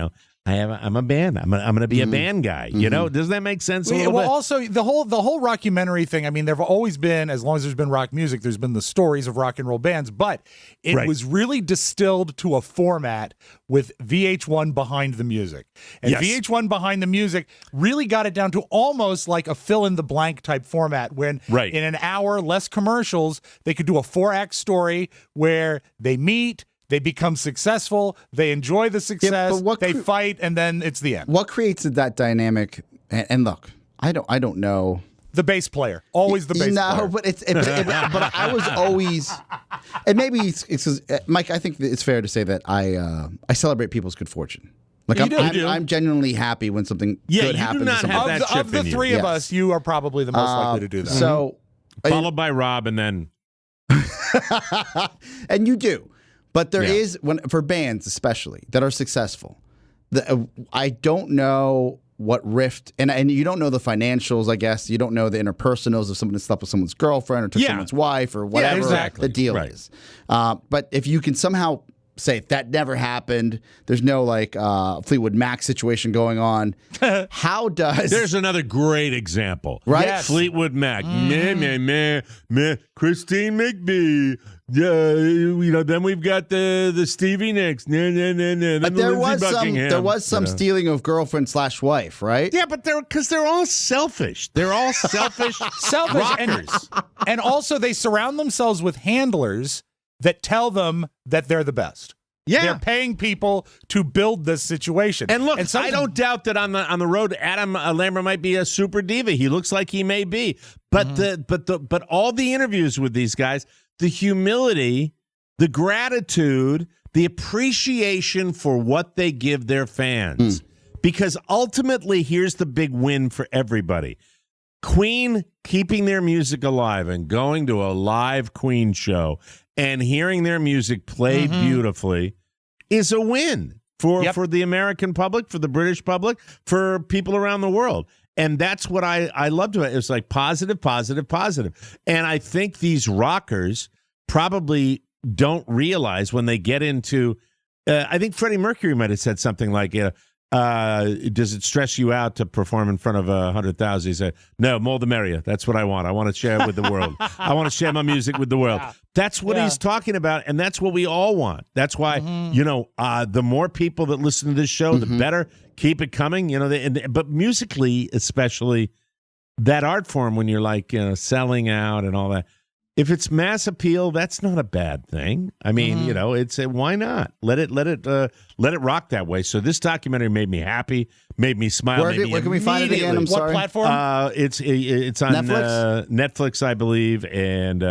I'm a band. I'm going to be a band guy. Doesn't that make sense? Also the whole rockumentary thing. I mean, there've always been, as long as there's been rock music, there's been the stories of rock and roll bands, but it was really distilled to a format with VH1 Behind the Music, and VH1 Behind the Music really got it down to almost like a fill in the blank type format. When in an hour, less commercials, they could do a 4-act story where they meet. They become successful. They enjoy the success. They fight, and then it's the end. What creates that dynamic? And look, I don't know. The bass player, always the bass player. No, but I was always, and maybe it's Mike. I think it's fair to say that I celebrate people's good fortune. Like I'm genuinely happy when something good happens. Do not to have that chip of the in you. three of us, you are probably the most likely to do that. So, followed by Rob, and then, and you do. But there is, for bands especially that are successful, I don't know what rift, and you don't know the financials, I guess. You don't know the interpersonals if someone slept with someone's girlfriend or took someone's wife or whatever the deal is. But if you can somehow say that never happened, there's no Fleetwood Mac situation going on, how does... There's another great example. Right? Yes. Fleetwood Mac. Meh, Christine McVie. Then we've got the Stevie Nicks. But there was some stealing of girlfriend / wife, right? Yeah, but they're all selfish. They're all selfish rockers. And also they surround themselves with handlers that tell them that they're the best. Yeah. They're paying people to build this situation. And look, I don't doubt that on the road, Adam Lambert might be a super diva. He looks like he may be. But but all the interviews with these guys, the humility, the gratitude, the appreciation for what they give their fans. Because ultimately, here's the big win for everybody. Queen keeping their music alive and going to a live Queen show and hearing their music played beautifully is a win for the American public, for the British public, for people around the world. And that's what I loved about it. It's like positive, positive, positive. And I think these rockers probably don't realize when they get into I think Freddie Mercury might have said something like, does it stress you out to perform in front of 100,000? He said, no, more the merrier. That's what I want. I want to share it with the world. I want to share my music with the world. That's what he's talking about, and that's what we all want. That's why, the more people that listen to this show, the better. Keep it coming. But musically, especially, that art form, when you're like selling out and all that, if it's mass appeal, that's not a bad thing. I mean, it's why not let it rock that way. So this documentary made me happy, made me smile. Where can we find it again? I'm sorry. What platform? It's on Netflix, I believe, and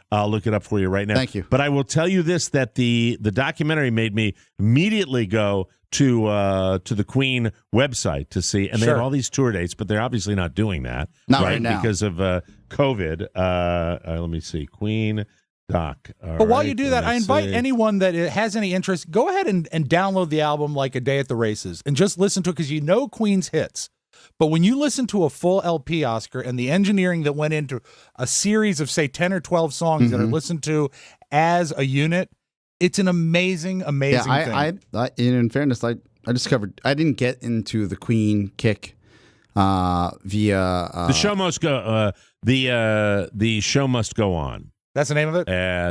I'll look it up for you right now. Thank you. But I will tell you this: that the documentary made me immediately go to the Queen website to see, and they have all these tour dates, but they're obviously not doing that right now because of COVID. Let me see, Queen doc. But while you do that, I invite anyone that has any interest, go ahead and download the album like A Day at the Races and just listen to it, because Queen's hits. But when you listen to a full LP, Oscar, and the engineering that went into a series of, say, 10 or 12 songs that are listened to as a unit, it's an amazing thing. In fairness, I discovered I didn't get into the Queen kick via the show must go. The show must go on. That's the name of it.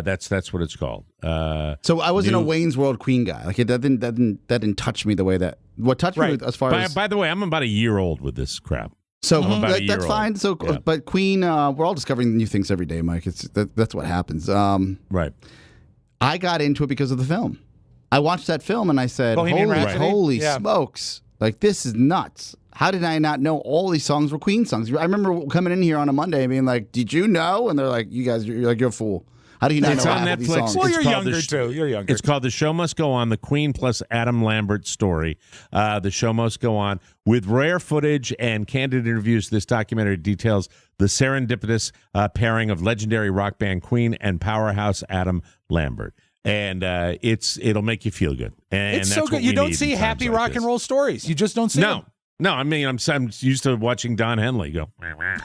That's what it's called. So I wasn't a Wayne's World Queen guy. Like that didn't touch me the way that what touched me as far as. By the way, I'm about a year old with this crap. So about a year that's old. fine. So, Yeah. but Queen, we're all discovering new things every day, Mike. That's what happens. Right. I got into it because of the film. I watched that film and I said, Bohemian Rhapsody? holy Yeah. smokes. Like, this is nuts. How did I not know all these songs were Queen songs? I remember coming in here on a Monday and being like, did you know? And they're like, you're a fool. How do you not It's know on half of these Netflix. songs? Well, It's you're called younger too. You're younger. It's called The Show Must Go On, the Queen plus Adam Lambert story. The Show Must Go On. With rare footage and candid interviews, this documentary details the serendipitous pairing of legendary rock band Queen and powerhouse Adam Lambert. And it'll make you feel good. And It's that's so what good. we You don't need see in happy times like rock and this. roll stories. You just don't see them. No, I mean, I'm used to watching Don Henley go, and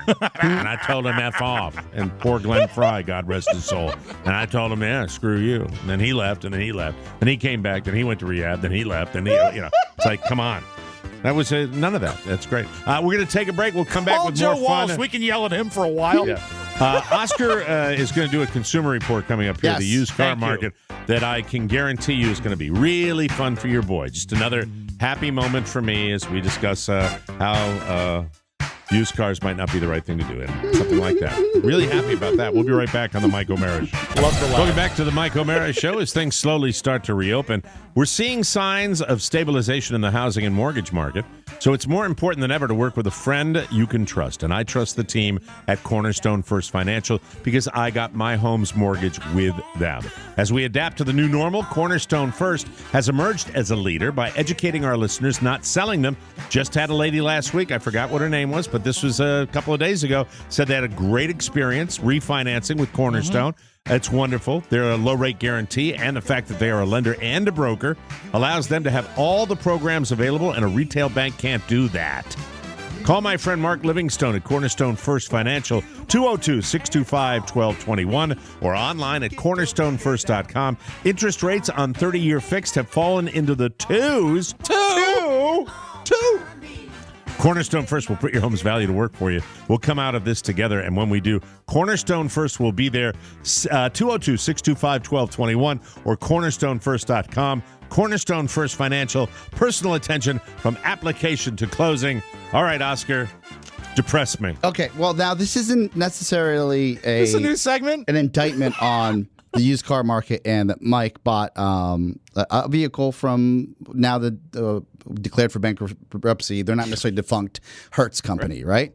I told him F off. And poor Glenn Fry, God rest his soul. And I told him, yeah, screw you. And then he left, and then he left. And he came back, then he went to rehab, then he left. And it's like, come on. That was none of that. That's great. We're going to take a break. We'll come back Call with Joe more Walsh. fun. We can yell at him for a while. Yeah. Oscar is going to do a consumer report coming up here, Yes, the used car thank you. market, that I can guarantee you is going to be really fun for your boy. Just another happy moment for me as we discuss how used cars might not be the right thing to do, and something like that. Really happy about that. We'll be right back on the Mike O'Mara Show. Love the Welcome back to the Mike O'Mara Show. As things slowly start to reopen, we're seeing signs of stabilization in the housing and mortgage market. So it's more important than ever to work with a friend you can trust. And I trust the team at Cornerstone First Financial because I got my home's mortgage with them. As we adapt to the new normal, Cornerstone First has emerged as a leader by educating our listeners, not selling them. Just had a lady last week, I forgot what her name was, but this was a couple of days ago, said they had a great experience refinancing with Cornerstone. It's wonderful. They're a low-rate guarantee, and the fact that they are a lender and a broker allows them to have all the programs available, and a retail bank can't do that. Call my friend Mark Livingstone at Cornerstone First Financial, 202-625-1221, or online at cornerstonefirst.com. Interest rates on 30-year fixed have fallen into the twos. Two. Cornerstone First will put your home's value to work for you. We'll come out of this together, and when we do, Cornerstone First will be there, 202-625-1221 or cornerstonefirst.com. Cornerstone First Financial, personal attention from application to closing. All right, Oscar, depress me. Okay, well, now this isn't necessarily This is a new segment. an indictment on the used car market, and that Mike bought a vehicle from now the declared for bankruptcy. They're not necessarily defunct Hertz company, right?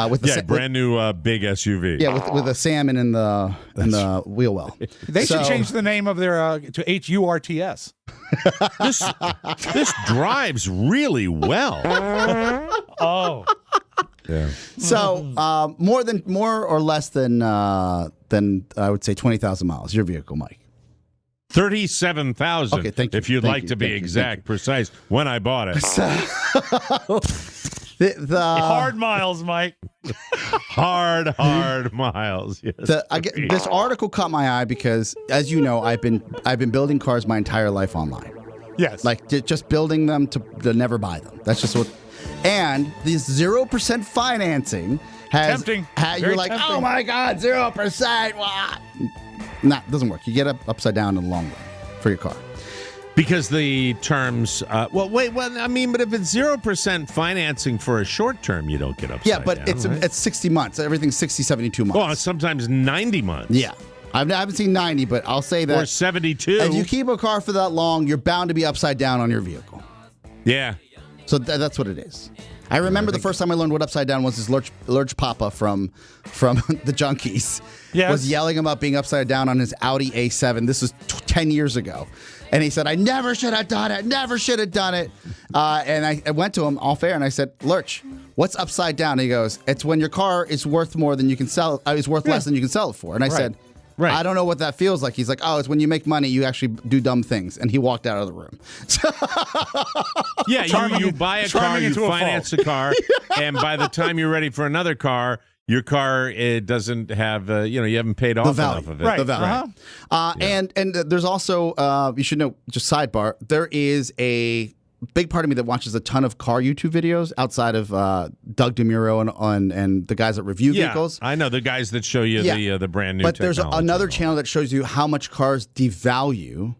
With the Brand new big SUV. with a salmon in the wheel well. They should change the name of their to HURTS. This drives really well. Oh. Yeah. So more or less than I would say 20,000 miles. Your vehicle, Mike. 37,000. Okay, thank you. If you'd Thank like you. to be Thank you. exact, precise, when I bought it. The Hard miles, Mike. Hard miles. Yes. This article caught my eye because, as you know, I've been building cars my entire life online. Yes. Like just building them to never buy them. That's just what. And this 0% financing has Tempting. You're Very like, tempting. oh my God, 0%. What? Nah, it doesn't work. You get upside down in the long run for your car. Because the terms, but if it's 0% financing for a short term, you don't get upside Yeah, but down, right? it's 60 months. Everything's 60, 72 months. Well, sometimes 90 months. Yeah. I haven't seen 90, but I'll say that. Or 72. If you keep a car for that long, you're bound to be upside down on your vehicle. Yeah. So that's what it is. I remember the first time I learned what upside down was. This Lurch Papa from the Junkies Yes. was yelling about being upside down on his Audi A7. This was 10 years ago. And he said, I never should have done it. Never should have done it. And I went to him all fair and I said, Lurch, what's upside down? And he goes, it's when your car is worth more than you can sell. Is worth less than you can sell it for. And I said, Right. I don't know what that feels like. He's like, oh, it's when you make money, you actually do dumb things. And he walked out of the room. Yeah, you buy a car, charming you into a finance a car, and by the time you're ready for another car, your car doesn't have, you haven't paid off value. enough of it. Right. The value. And there's also, you should know, just sidebar, there is a big part of me that watches a ton of car YouTube videos outside of Doug DeMuro and the guys that review Yeah, vehicles. I know the guys that show you the brand new. But there's technology another and all. channel that shows you how much cars devalue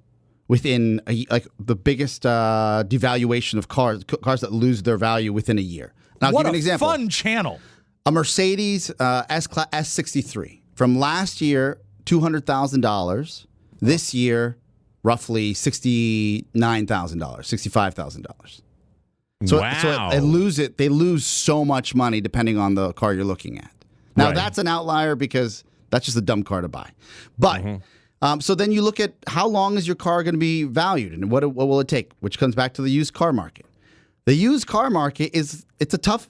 within like the biggest devaluation of cars that lose their value within a year. I'll what give you an a example. fun channel. A Mercedes S63 from last year, $200,000. This year, roughly $69,000, $65,000. So, Wow. they lose so much money depending on the car you're looking at. Now, Right. that's an outlier because that's just a dumb car to buy. But so then you look at how long is your car going to be valued and what will it take, which comes back to the used car market. The used car market it's a tough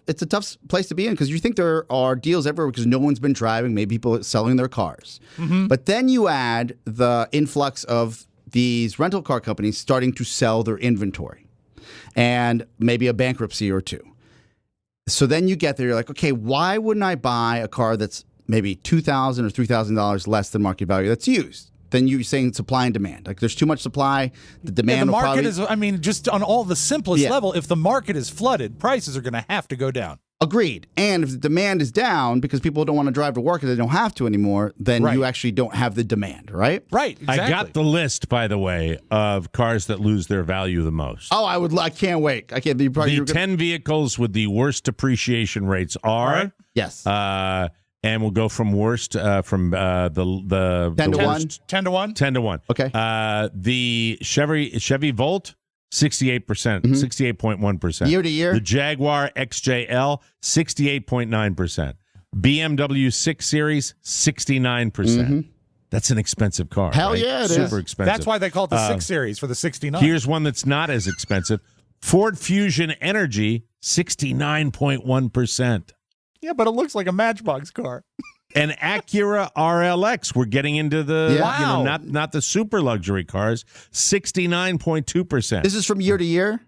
place to be in because you think there are deals everywhere because no one's been driving. Maybe people are selling their cars. But then you add the influx of these rental car companies starting to sell their inventory and maybe a bankruptcy or two. So then you get there, you're like, okay, why wouldn't I buy a car that's maybe $2,000 or $3,000 less than market value that's used? Then you're saying supply and demand. Like there's too much supply, the demand the will market probably... is, just on all the simplest Yeah. level, if the market is flooded, prices are going to have to go down. Agreed. And if the demand is down because people don't want to drive to work and they don't have to anymore, then Right. you actually don't have the demand, right? Right, exactly. I got the list, by the way, of cars that lose their value the most. Oh, I can't wait. I can't. The 10 vehicles with the worst depreciation rates are, Yes. and we'll go from worst from the 10 to the 1. worst- 10 to 1? 10 to 1. Okay. The Chevy Volt, 68%, 68.1%. Year to year? The Jaguar XJL, 68.9%. BMW 6 Series, 69%. That's an expensive car. Hell right? yeah, it is. Super expensive. That's why they call it the 6 Series for the 69. Here's one that's not as expensive. Ford Fusion Energy, 69.1%. Yeah, but it looks like a Matchbox car. And Acura RLX, we're getting into the Yeah. Wow. not the super luxury cars, 69.2%. This is from year to year?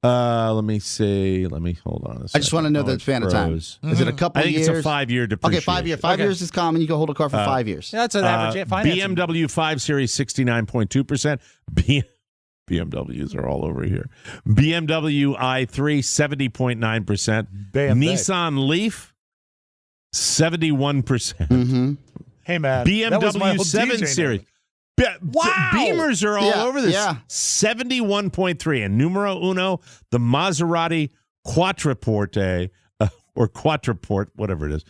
Let me see. Let me hold on a second. I just want to know the it span of time. froze. Is it a couple I think years? it's a 5-year depreciation. Okay, 5 years. 5 years is common. You can hold a car for 5 years. Yeah, that's an average financing. BMW 5 Series, 69.2%. BMWs are all over here. BMW i3, 70.9%. Bam, Nissan Leaf, 71%. Mm-hmm. Hey, man. that was my BMW old 7 DJ Series. name. Wow. Beamers are all Yeah, over this. yeah. 71.3. And numero uno, the Maserati Quattroporte, or Quattraport, whatever it is,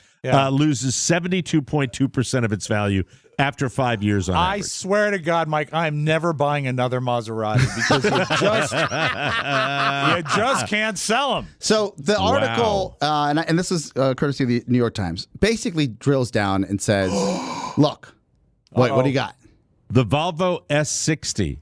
loses 72.2% of its value after 5 years on I average. swear to God, Mike, I'm never buying another Maserati because you just can't sell them. So the article, and this is courtesy of the New York Times, basically drills down and says, look, what do you got? The Volvo S60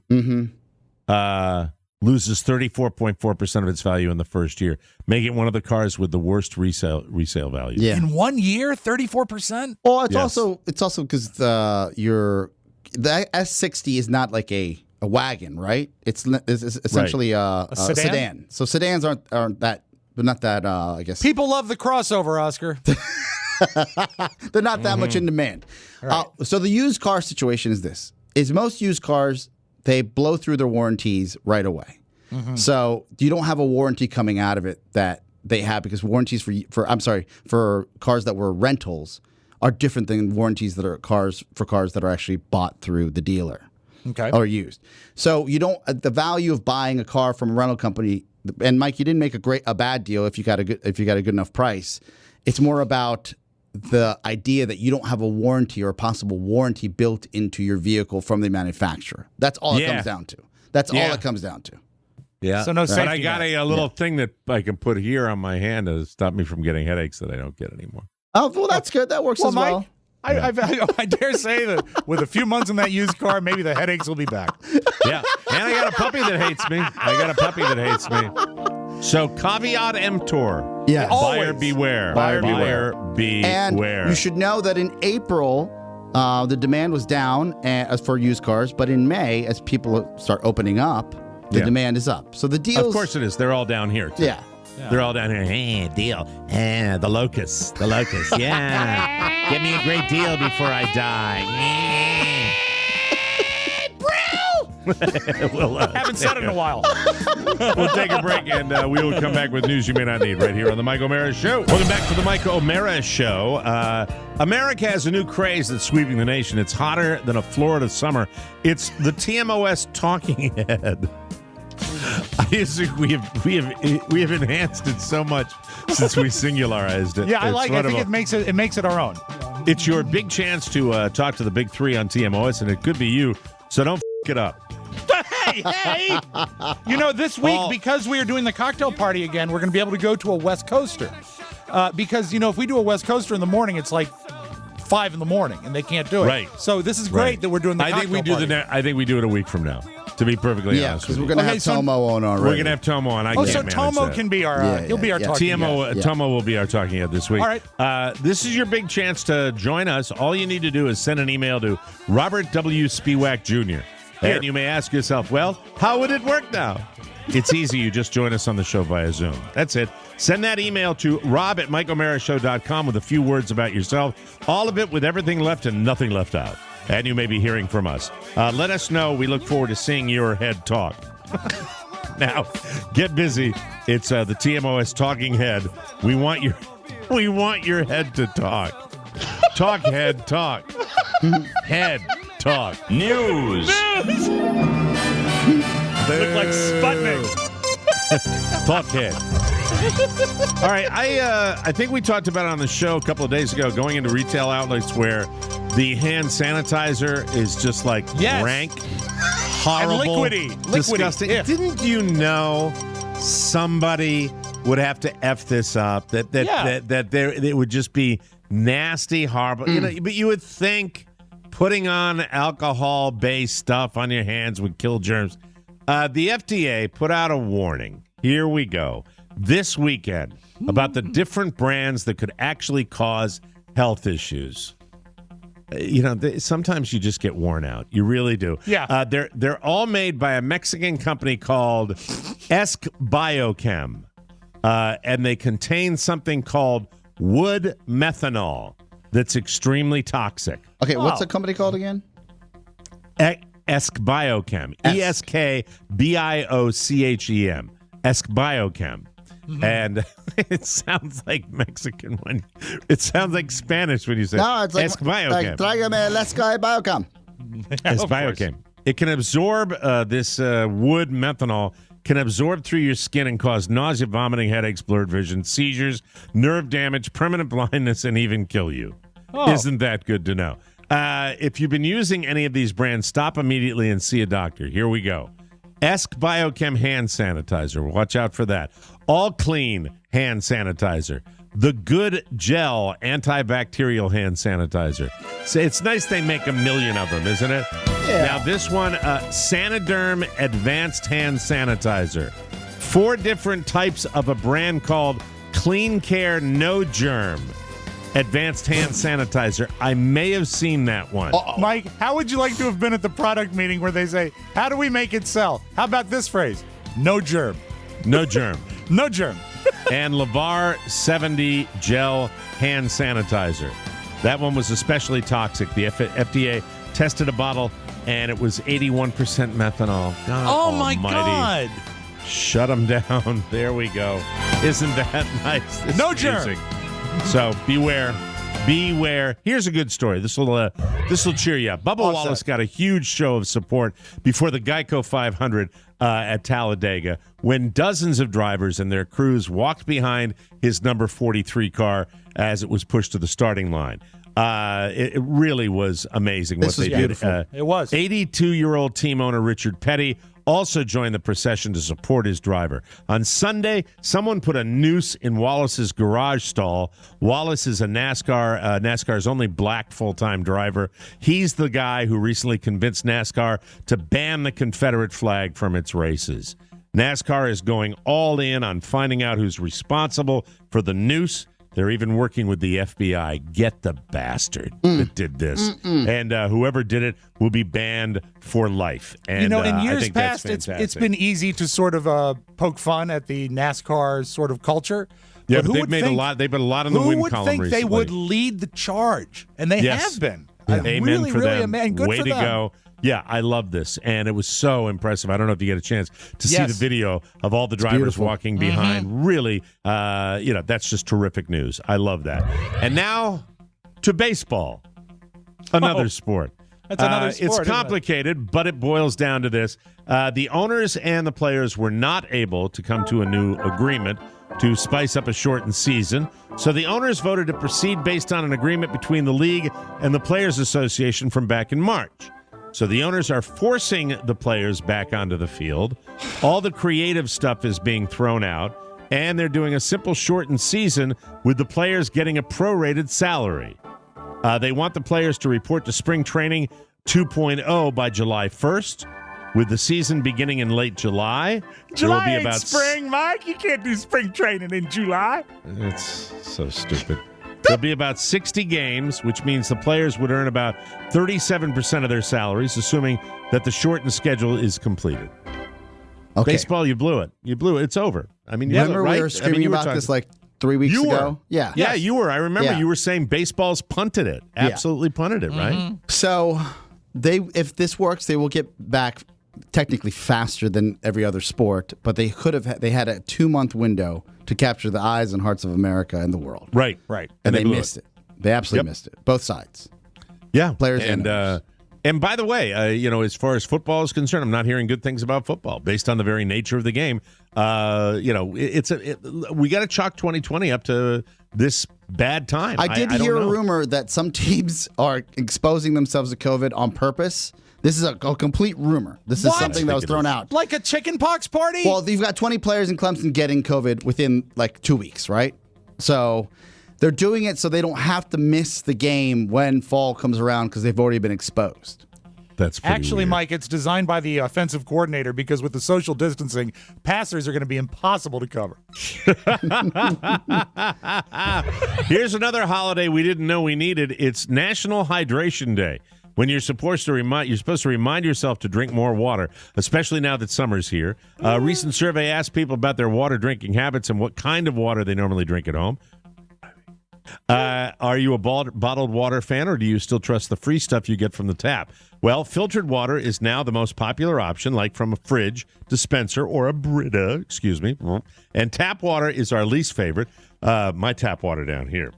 loses 34.4% of its value in the first year, making it one of the cars with the worst resale value. Yeah. In 1 year, 34%? Well, it's Yes. also because the S60 is not like a wagon, right? It's essentially a sedan. So sedans aren't that, but not that. I guess People love the crossover, Oscar. they're not that much in demand. So the used car situation is this: is most used cars, they blow through their warranties right away. So you don't have a warranty coming out of it that they have, because warranties for cars that were rentals are different than warranties that are cars that are actually bought through the dealer. Okay. Or used. So you don't the value of buying a car from a rental company. And Mike, you didn't make a bad deal if you got a good enough price. It's more about the idea that you don't have a warranty or a possible warranty built into your vehicle from the manufacturer. That's all it comes down to. That's all it comes down to. Yeah. So no But safety I got net. a little thing that I can put here on my hand to stop me from getting headaches that I don't get anymore. Oh, well, that's good. That works as well. Mike, I dare say that with a few months in that used car, maybe the headaches will be back. Yeah. And I got a puppy that hates me. So caveat emptor. Yeah. Buyer beware. Buyer beware. And you should know that in April, the demand was down as for used cars, but in May, as people start opening up, the demand is up. So the deals. Of course it is. They're all down here, too. Yeah. They're all down here. Hey, deal. The locust. Yeah. Give me a great deal before I die. Haven't said it in a while. We'll take a break, and we will come back with news you may not need right here on the Mike O'Mara Show. Welcome back to the Mike O'Mara Show. America has a new craze that's sweeping the nation. It's hotter than a Florida summer. It's the TMOS talking head. we have enhanced it so much since we singularized it. Yeah, I It's like it. I think it makes it our own. It's your big chance to talk to the big three on TMOS, and it could be you. So don't f it up. Hey! This week, because we are doing the cocktail party again, we're going to be able to go to a West Coaster. Because, if we do a West Coaster in the morning, it's like 5 in the morning, and they can't do it. Right. So this is great that we're doing the cocktail party. I think we do it a week from now, to be perfectly honest with because you. we're going to have Tomo on already. We're going to have Tomo on. I can't so manage Tomo that. can be our, he'll be our talking guest. Tomo will be our talking head this week. All right. This is your big chance to join us. All you need to do is send an email to Robert W. Spiewak Jr. And you may ask yourself, well, how would it work now? It's easy. You just join us on the show via Zoom. That's it. Send that email to rob@MikeO'MaraShow.com with a few words about yourself. All of it with everything left and nothing left out. And you may be hearing from us. Let us know. We look forward to seeing your head talk. Now, get busy. It's the TMOS Talking Head. We want your head to talk. Talk, head, talk. Head, talk. News. Look like Sputnik. Talk head. All right, I think we talked about it on the show a couple of days ago, going into retail outlets where the hand sanitizer is just like rank, horrible, and liquidy. disgusting. Yeah. Didn't you know somebody would have to F this up? That it would just be nasty, horrible. But you would think putting on alcohol-based stuff on your hands would kill germs. The FDA put out a warning. Here we go. This weekend about the different brands that could actually cause health issues. Sometimes you just get worn out. You really do. Yeah. They're all made by a Mexican company called Esk Biochem. And they contain something called wood methanol that's extremely toxic. Okay, what's the company called again? Esk Biochem. ESKBIOCHEM. Esk Biochem. Mm-hmm. And it sounds like Mexican when it sounds like Spanish when you say no, it's like Esk Biochem. Like, tráigame el Esk Biochem. Esk Biochem. It can absorb this wood methanol can absorb through your skin and cause nausea, vomiting, headaches, blurred vision, seizures, nerve damage, permanent blindness, and even kill you. Oh. Isn't that good to know? If you've been using any of these brands, stop immediately and see a doctor. Here we go. Esk Biochem hand sanitizer. Watch out for that. All Clean hand sanitizer. The Good Gel antibacterial hand sanitizer. So it's nice they make a million of them, isn't it? Yeah. Now this one, Saniderm Advanced Hand Sanitizer. 4 different types of a brand called Clean Care No Germ Advanced Hand Sanitizer. I may have seen that one. Mike, how would you like to have been at the product meeting where they say, how do we make it sell? How about this phrase? No germ. No germ. No germ. And LeVar 70 Gel Hand Sanitizer. That one was especially toxic. The FDA tested a bottle, and it was 81% methanol. God my almighty. God. Shut them down. There we go. Isn't that nice? This no is germ. So beware. Beware. Here's a good story. This will cheer you up. Bubba Wallace got a huge show of support before the Geico 500 at Talladega when dozens of drivers and their crews walked behind his number 43 car as it was pushed to the starting line. It really was amazing what they did. Beautiful. It was. 82-year-old team owner Richard Petty also joined the procession to support his driver. On Sunday, someone put a noose in Wallace's garage stall. Wallace is a NASCAR's only black full-time driver. He's the guy who recently convinced NASCAR to ban the Confederate flag from its races. NASCAR is going all in on finding out who's responsible for the noose. They're even working with the FBI. Get the bastard that did this. And whoever did it will be banned for life. And, in years past, it's been easy to sort of poke fun at the NASCAR sort of culture. Yeah, but they've made a lot. They've been a lot in the win column recently. Who would think they would lead the charge? And they have been. Amen really, for really, them. Good Way for to them. go. Yeah, I love this. And it was so impressive. I don't know if you get a chance to see the video of all the drivers walking behind. Really, that's just terrific news. I love that. And now to baseball, another sport. That's another sport. It's isn't it? complicated, but it boils down to this. The owners and the players were not able to come to a new agreement to spice up a shortened season. So the owners voted to proceed based on an agreement between the league and the Players Association from back in March. So the owners are forcing the players back onto the field. All the creative stuff is being thrown out, and they're doing a simple shortened season with the players getting a prorated salary. They want the players to report to spring training 2.0 by July 1st, with the season beginning in late July. July ain't spring, Mike. You can't do spring training in July. It's so stupid. There'll be about 60 games, which means the players would earn about 37% of their salaries, assuming that the shortened schedule is completed. Okay. Baseball, you blew it. You blew it. It's over. I mean, you Remember blew it, right? we were screaming you were about talking- this like 3 weeks You ago? were. Yeah. Yeah, you were. I remember Yeah. you were saying baseball's punted it. Absolutely punted it, right? So if this works, they will get back technically faster than every other sport, but they had a 2-month window to capture the eyes and hearts of America and the world. Right. And they blew missed it. They absolutely missed it. Both sides. Yeah, Players and owners. And by the way, as far as football is concerned, I'm not hearing good things about football based on the very nature of the game. We got to chalk 2020 up to this bad time. I did don't hear a know. rumor that some teams are exposing themselves to COVID on purpose. This is a complete rumor. This is What? something that was thrown out. Like a chicken pox party? Well, you've got 20 players in Clemson getting COVID within like 2 weeks, right? So they're doing it so they don't have to miss the game when fall comes around because they've already been exposed. That's pretty actually, weird. Mike, it's designed by the offensive coordinator because with the social distancing, passers are going to be impossible to cover. Here's another holiday we didn't know we needed. It's National Hydration Day. When you're supposed to remind yourself to drink more water, especially now that summer's here. A recent survey asked people about their water drinking habits and what kind of water they normally drink at home. Are you a bottled water fan, or do you still trust the free stuff you get from the tap? Well, filtered water is now the most popular option, like from a fridge, dispenser, or a Brita, excuse me. And tap water is our least favorite. My tap water down here.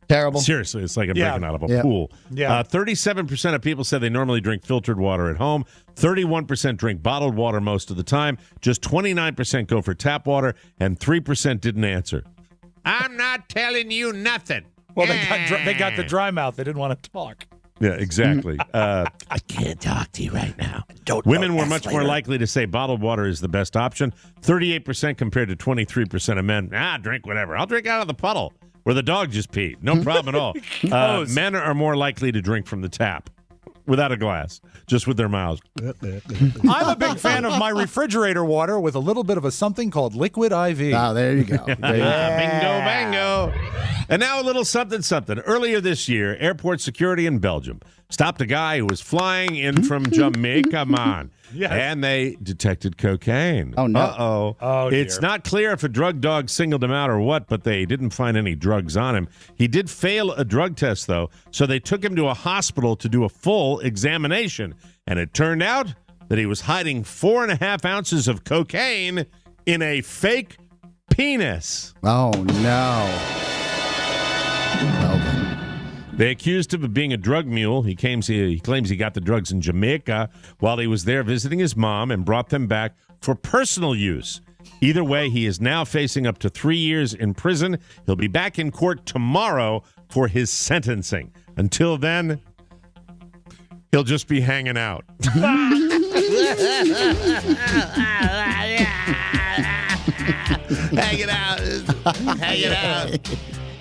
Terrible. Seriously, it's like I'm drinking out of a Yeah. pool. Yeah. 37% of people said they normally drink filtered water at home. 31% drink bottled water most of the time. Just 29% go for tap water, and 3% didn't answer. I'm not telling you nothing. Well, they got the dry mouth. They didn't want to talk. Yeah, exactly. I can't talk to you right now. Women were much more likely to say bottled water is the best option. 38% compared to 23% of men. Drink whatever. I'll drink out of the puddle where the dog just peed. No problem at all. Men are more likely to drink from the tap without a glass, just with their mouths. I'm a big fan of my refrigerator water with a little bit of a something called Liquid IV. Oh, there you go. There you go. Bingo, bango. And now a little something, something. Earlier this year, airport security in Belgium stopped a guy who was flying in from Jamaica, man. Yes. And they detected cocaine. Oh, no. Uh-oh. Oh, dear. It's not clear if a drug dog singled him out or what, but they didn't find any drugs on him. He did fail a drug test, though, so they took him to a hospital to do a full examination. And it turned out that he was hiding 4.5 ounces of cocaine in a fake penis. Oh, no. Well, then. They accused him of being a drug mule. He claims he got the drugs in Jamaica while he was there visiting his mom and brought them back for personal use. Either way, he is now facing up to 3 years in prison. He'll be back in court tomorrow for his sentencing. Until then, he'll just be hanging out. Hanging out. Hanging out.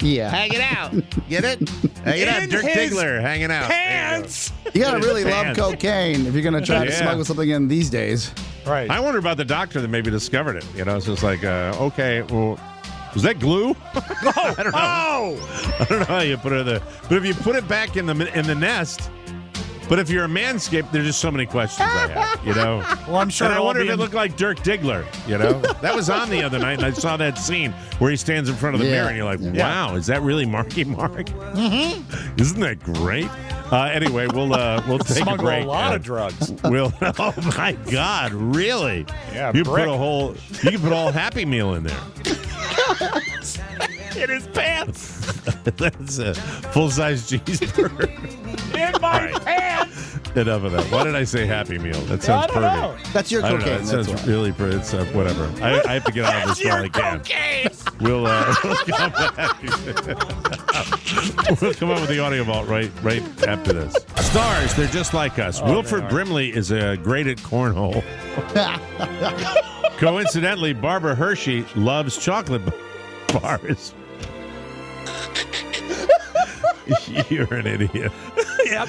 Yeah. Hanging out. Get it? Hanging out. In Dirk his Diggler hanging out. Pants. You got to really love Pants. cocaine if you're going to try to Yeah. smuggle something in these days. Right. I wonder about the doctor that maybe discovered it. You know, it's just like, okay, well, was that glue? I don't know. I don't know how you put it there. But if you put it back in the nest, but if you're a manscaped, there's just so many questions I have, you know? Well, I'm sure And I it'll wonder all if be it in- looked like Dirk Diggler, you know? That was on the other night, and I saw that scene where he stands in front of the Yeah. mirror, and you're like, wow, is that really Marky Mark? Mm-hmm. Isn't that great? Anyway, we'll take a Smuggle break. a lot of drugs. Will oh my God, really? Yeah, you brick. can put a whole Happy Meal in there. In his pants. That's a full-size cheeseburger. In my pants. Enough of that. Why did I say Happy Meal? That sounds I don't know. perfect. That's your I don't know. cocaine. It That's sounds why. really pretty. It's whatever. I have to get out of this while I can. We'll come back. We'll come up with the audio vault right after this. Stars, they're just like us. Wilford Brimley is great at cornhole. Coincidentally, Barbara Hershey loves chocolate bars. You're an idiot. Yep.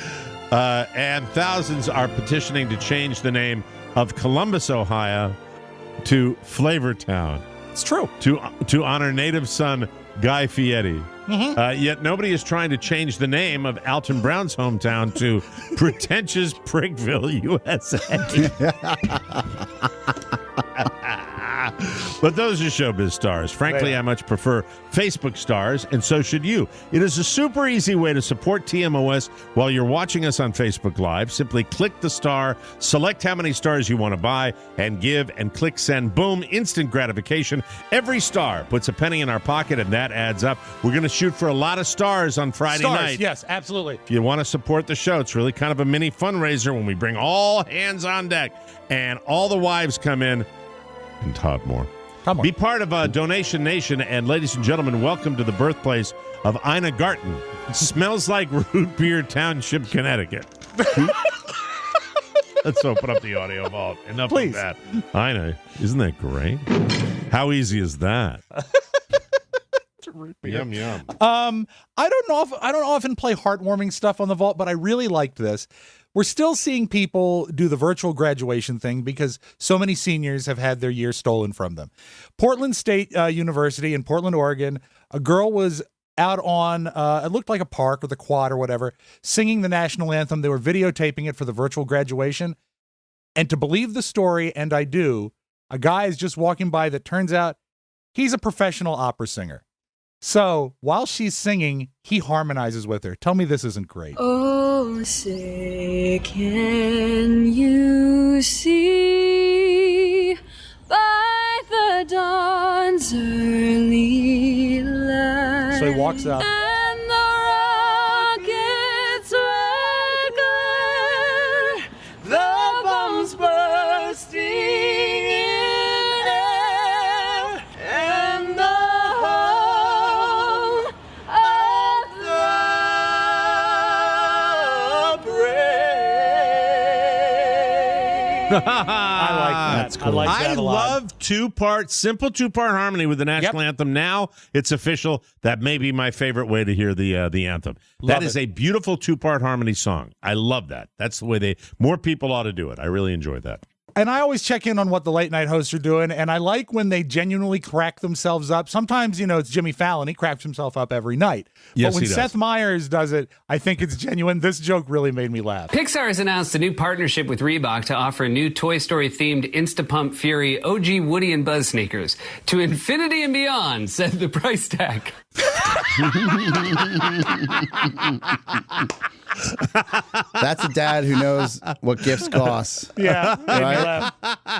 And thousands are petitioning to change the name of Columbus, Ohio, to Flavortown. It's true. To honor native son Guy Fieri. Yet nobody is trying to change the name of Alton Brown's hometown to pretentious Prickville, USA. But those are showbiz stars. Frankly, I much prefer Facebook stars, and so should you. It is a super easy way to support TMOS while you're watching us on Facebook Live. Simply click the star, select how many stars you want to buy, and give, and click send. Boom, instant gratification. Every star puts a penny in our pocket, and that adds up. We're going to shoot for a lot of stars on Friday night. Yes, absolutely. If you want to support the show, it's really kind of a mini fundraiser when we bring all hands on deck and all the wives come in. And Todd Moore. Come on. Be part of Donation Nation, and ladies and gentlemen, welcome to the birthplace of Ina Garten. Smells like root beer township, Connecticut. Let's open up the audio vault. Enough Please. of that. Ina, isn't that great? How easy is that? Yum yum. I don't often play heartwarming stuff on the vault, but I really liked this. We're still seeing people do the virtual graduation thing because so many seniors have had their year stolen from them. Portland State University in Portland, Oregon, a girl was out on, it looked like a park or the quad or whatever, singing the national anthem. They were videotaping it for the virtual graduation. And to believe the story, and I do, a guy is just walking by that turns out he's a professional opera singer. So while she's singing, he harmonizes with her. Tell me this isn't great. Oh, say, can you see by the dawn's early light? So he walks up. And the rocket's red glare, the bombs bursting in air, and the whole of the I like that. That's cool. I like that a lot. love simple two-part harmony with the national anthem. Now it's official. That may be my favorite way to hear the anthem. That is a beautiful two-part harmony song. I love that. That's the way more people ought to do it. I really enjoy that. And I always check in on what the late night hosts are doing, and I like when they genuinely crack themselves up. Sometimes, it's Jimmy Fallon. He cracks himself up every night. Yes, but when he does. Seth Meyers does it, I think it's genuine. This joke really made me laugh. Pixar has announced a new partnership with Reebok to offer new Toy Story-themed Instapump Fury OG Woody and Buzz sneakers. To infinity and beyond, said the price tag. That's a dad who knows what gifts cost. Yeah. Right?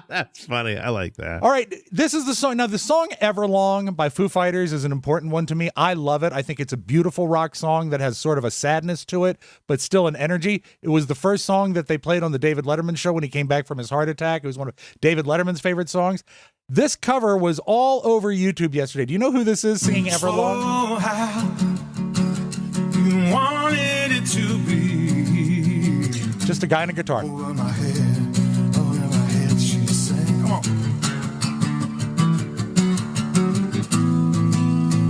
That's funny. I like that. All right, this is the song. Now, the song Everlong by Foo Fighters is an important one to me. I love it. I think it's a beautiful rock song that has sort of a sadness to it, but still an energy. It was the first song that they played on the David Letterman show when he came back from his heart attack. It was one of David Letterman's favorite songs. This cover was all over YouTube yesterday. Do you know who this is singing Everlong? Oh, how you wanted it to be. Just a guy and a guitar. Over my head, she sang. Come on.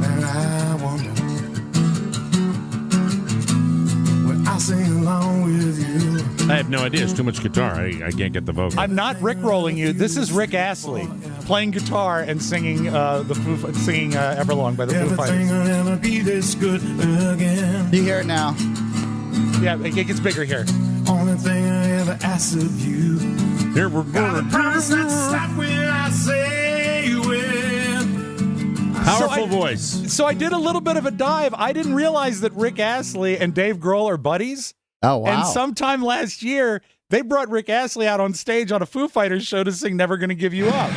And I wonder when I sing along with you. I have no idea. It's too much guitar. I can't get the vocal. I'm not Rick-rolling you. This is Rick Astley playing guitar and singing Everlong by the Foo Everything Fighters. will never be this good again. You hear it now. Yeah, it gets bigger here. Only thing I ever ask of you. Here we're Gotta promise not to stop when I say you will. Powerful voice. So I did a little bit of a dive. I didn't realize that Rick Astley and Dave Grohl are buddies. Oh, wow. And sometime last year, they brought Rick Astley out on stage on a Foo Fighters show to sing Never Gonna Give You Up.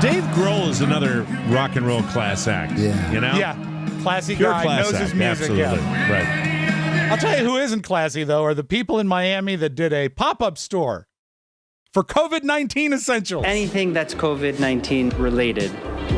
Dave Grohl is another rock and roll class act. Yeah. You know? Yeah. Classy Pure guy, class knows act. his music. Absolutely. Yeah. Right. I'll tell you who isn't classy, though, are the people in Miami that did a pop-up store for COVID-19 essentials. Anything that's COVID-19 related,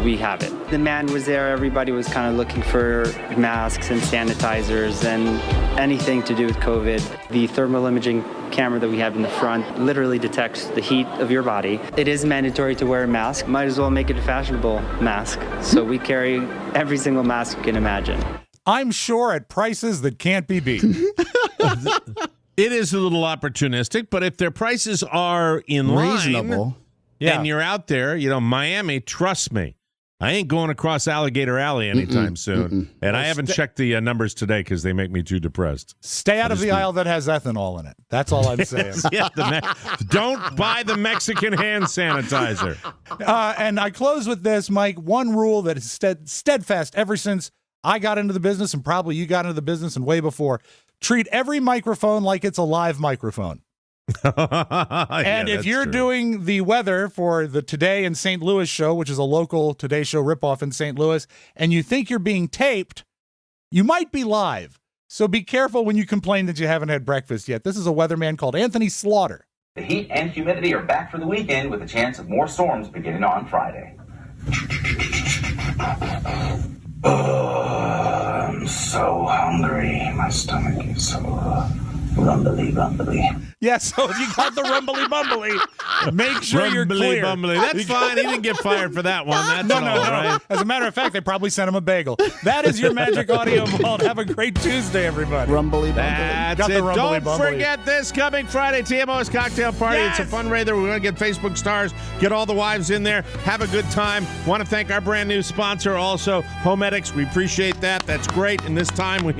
we have it. The man was there. Everybody was kind of looking for masks and sanitizers and anything to do with COVID. The thermal imaging camera that we have in the front literally detects the heat of your body. It is mandatory to wear a mask. Might as well make it a fashionable mask. So we carry every single mask you can imagine. I'm sure at prices that can't be beat. It is a little opportunistic, but if their prices are in Reasonable. line and you're out there, Miami, trust me, I ain't going across Alligator Alley anytime soon. And I haven't checked the numbers today because they make me too depressed. Stay out of the aisle that has ethanol in it. That's all I'm saying. Yeah, don't buy the Mexican hand sanitizer. And I close with this, Mike. One rule that is steadfast ever since I got into the business, and probably you got into the business and way before. Treat every microphone like it's a live microphone. And if you're doing the weather for the Today in St. Louis show, which is a local Today show ripoff in St. Louis, and you think you're being taped, you might be live. So be careful when you complain that you haven't had breakfast yet. This is a weatherman called Anthony Slaughter. The heat and humidity are back for the weekend with a chance of more storms beginning on Friday. I'm so hungry. My stomach is so rumbly. Yeah, so if you got the rumbly bumbly, make sure you're clear. Bumbly. That's fine. He didn't get fired for that one. That's all right. As a matter of fact, they probably sent him a bagel. That is your Magic Audio Vault. Have a great Tuesday, everybody. Rumbly bumbly. That's Got the it. rumbly Don't bumbly. forget this coming Friday, TMO's Cocktail Party. Yes! It's a fundraiser. We're going to get Facebook stars, get all the wives in there, have a good time. Want to thank our brand new sponsor also, Homedics. We appreciate that. That's great. And this time we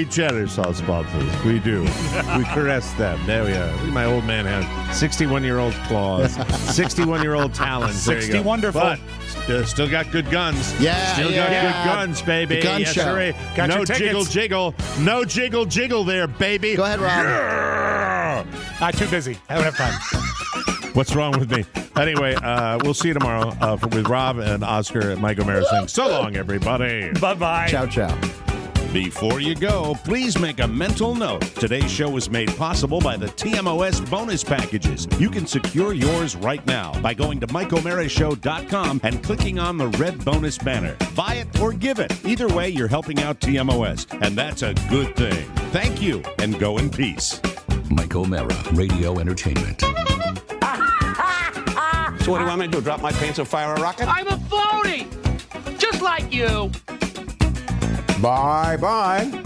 cherish our sponsors. We do. We caress them. There we are. Look at my old man has 61-year-old claws, 61-year-old talons. 60 wonderful. But still got good guns. Yeah, Still got good guns, baby. The gun Yes, show. sir. Got No your tickets. jiggle. No jiggle there, baby. Go ahead, Rob. Yeah! Too busy. I don't have time. What's wrong with me? Anyway, we'll see you tomorrow with Rob and Oscar and Mike O'Mara saying so long, everybody. Bye-bye. Ciao, ciao. Before you go, please make a mental note. Today's show was made possible by the TMOS bonus packages. You can secure yours right now by going to MikeO'MaraShow.com and clicking on the red bonus banner. Buy it or give it. Either way, you're helping out TMOS, and that's a good thing. Thank you, and go in peace. Mike O'Mara, Radio Entertainment. So what do you want me to do, drop my pants and fire a rocket? I'm a phony, just like you. Bye-bye.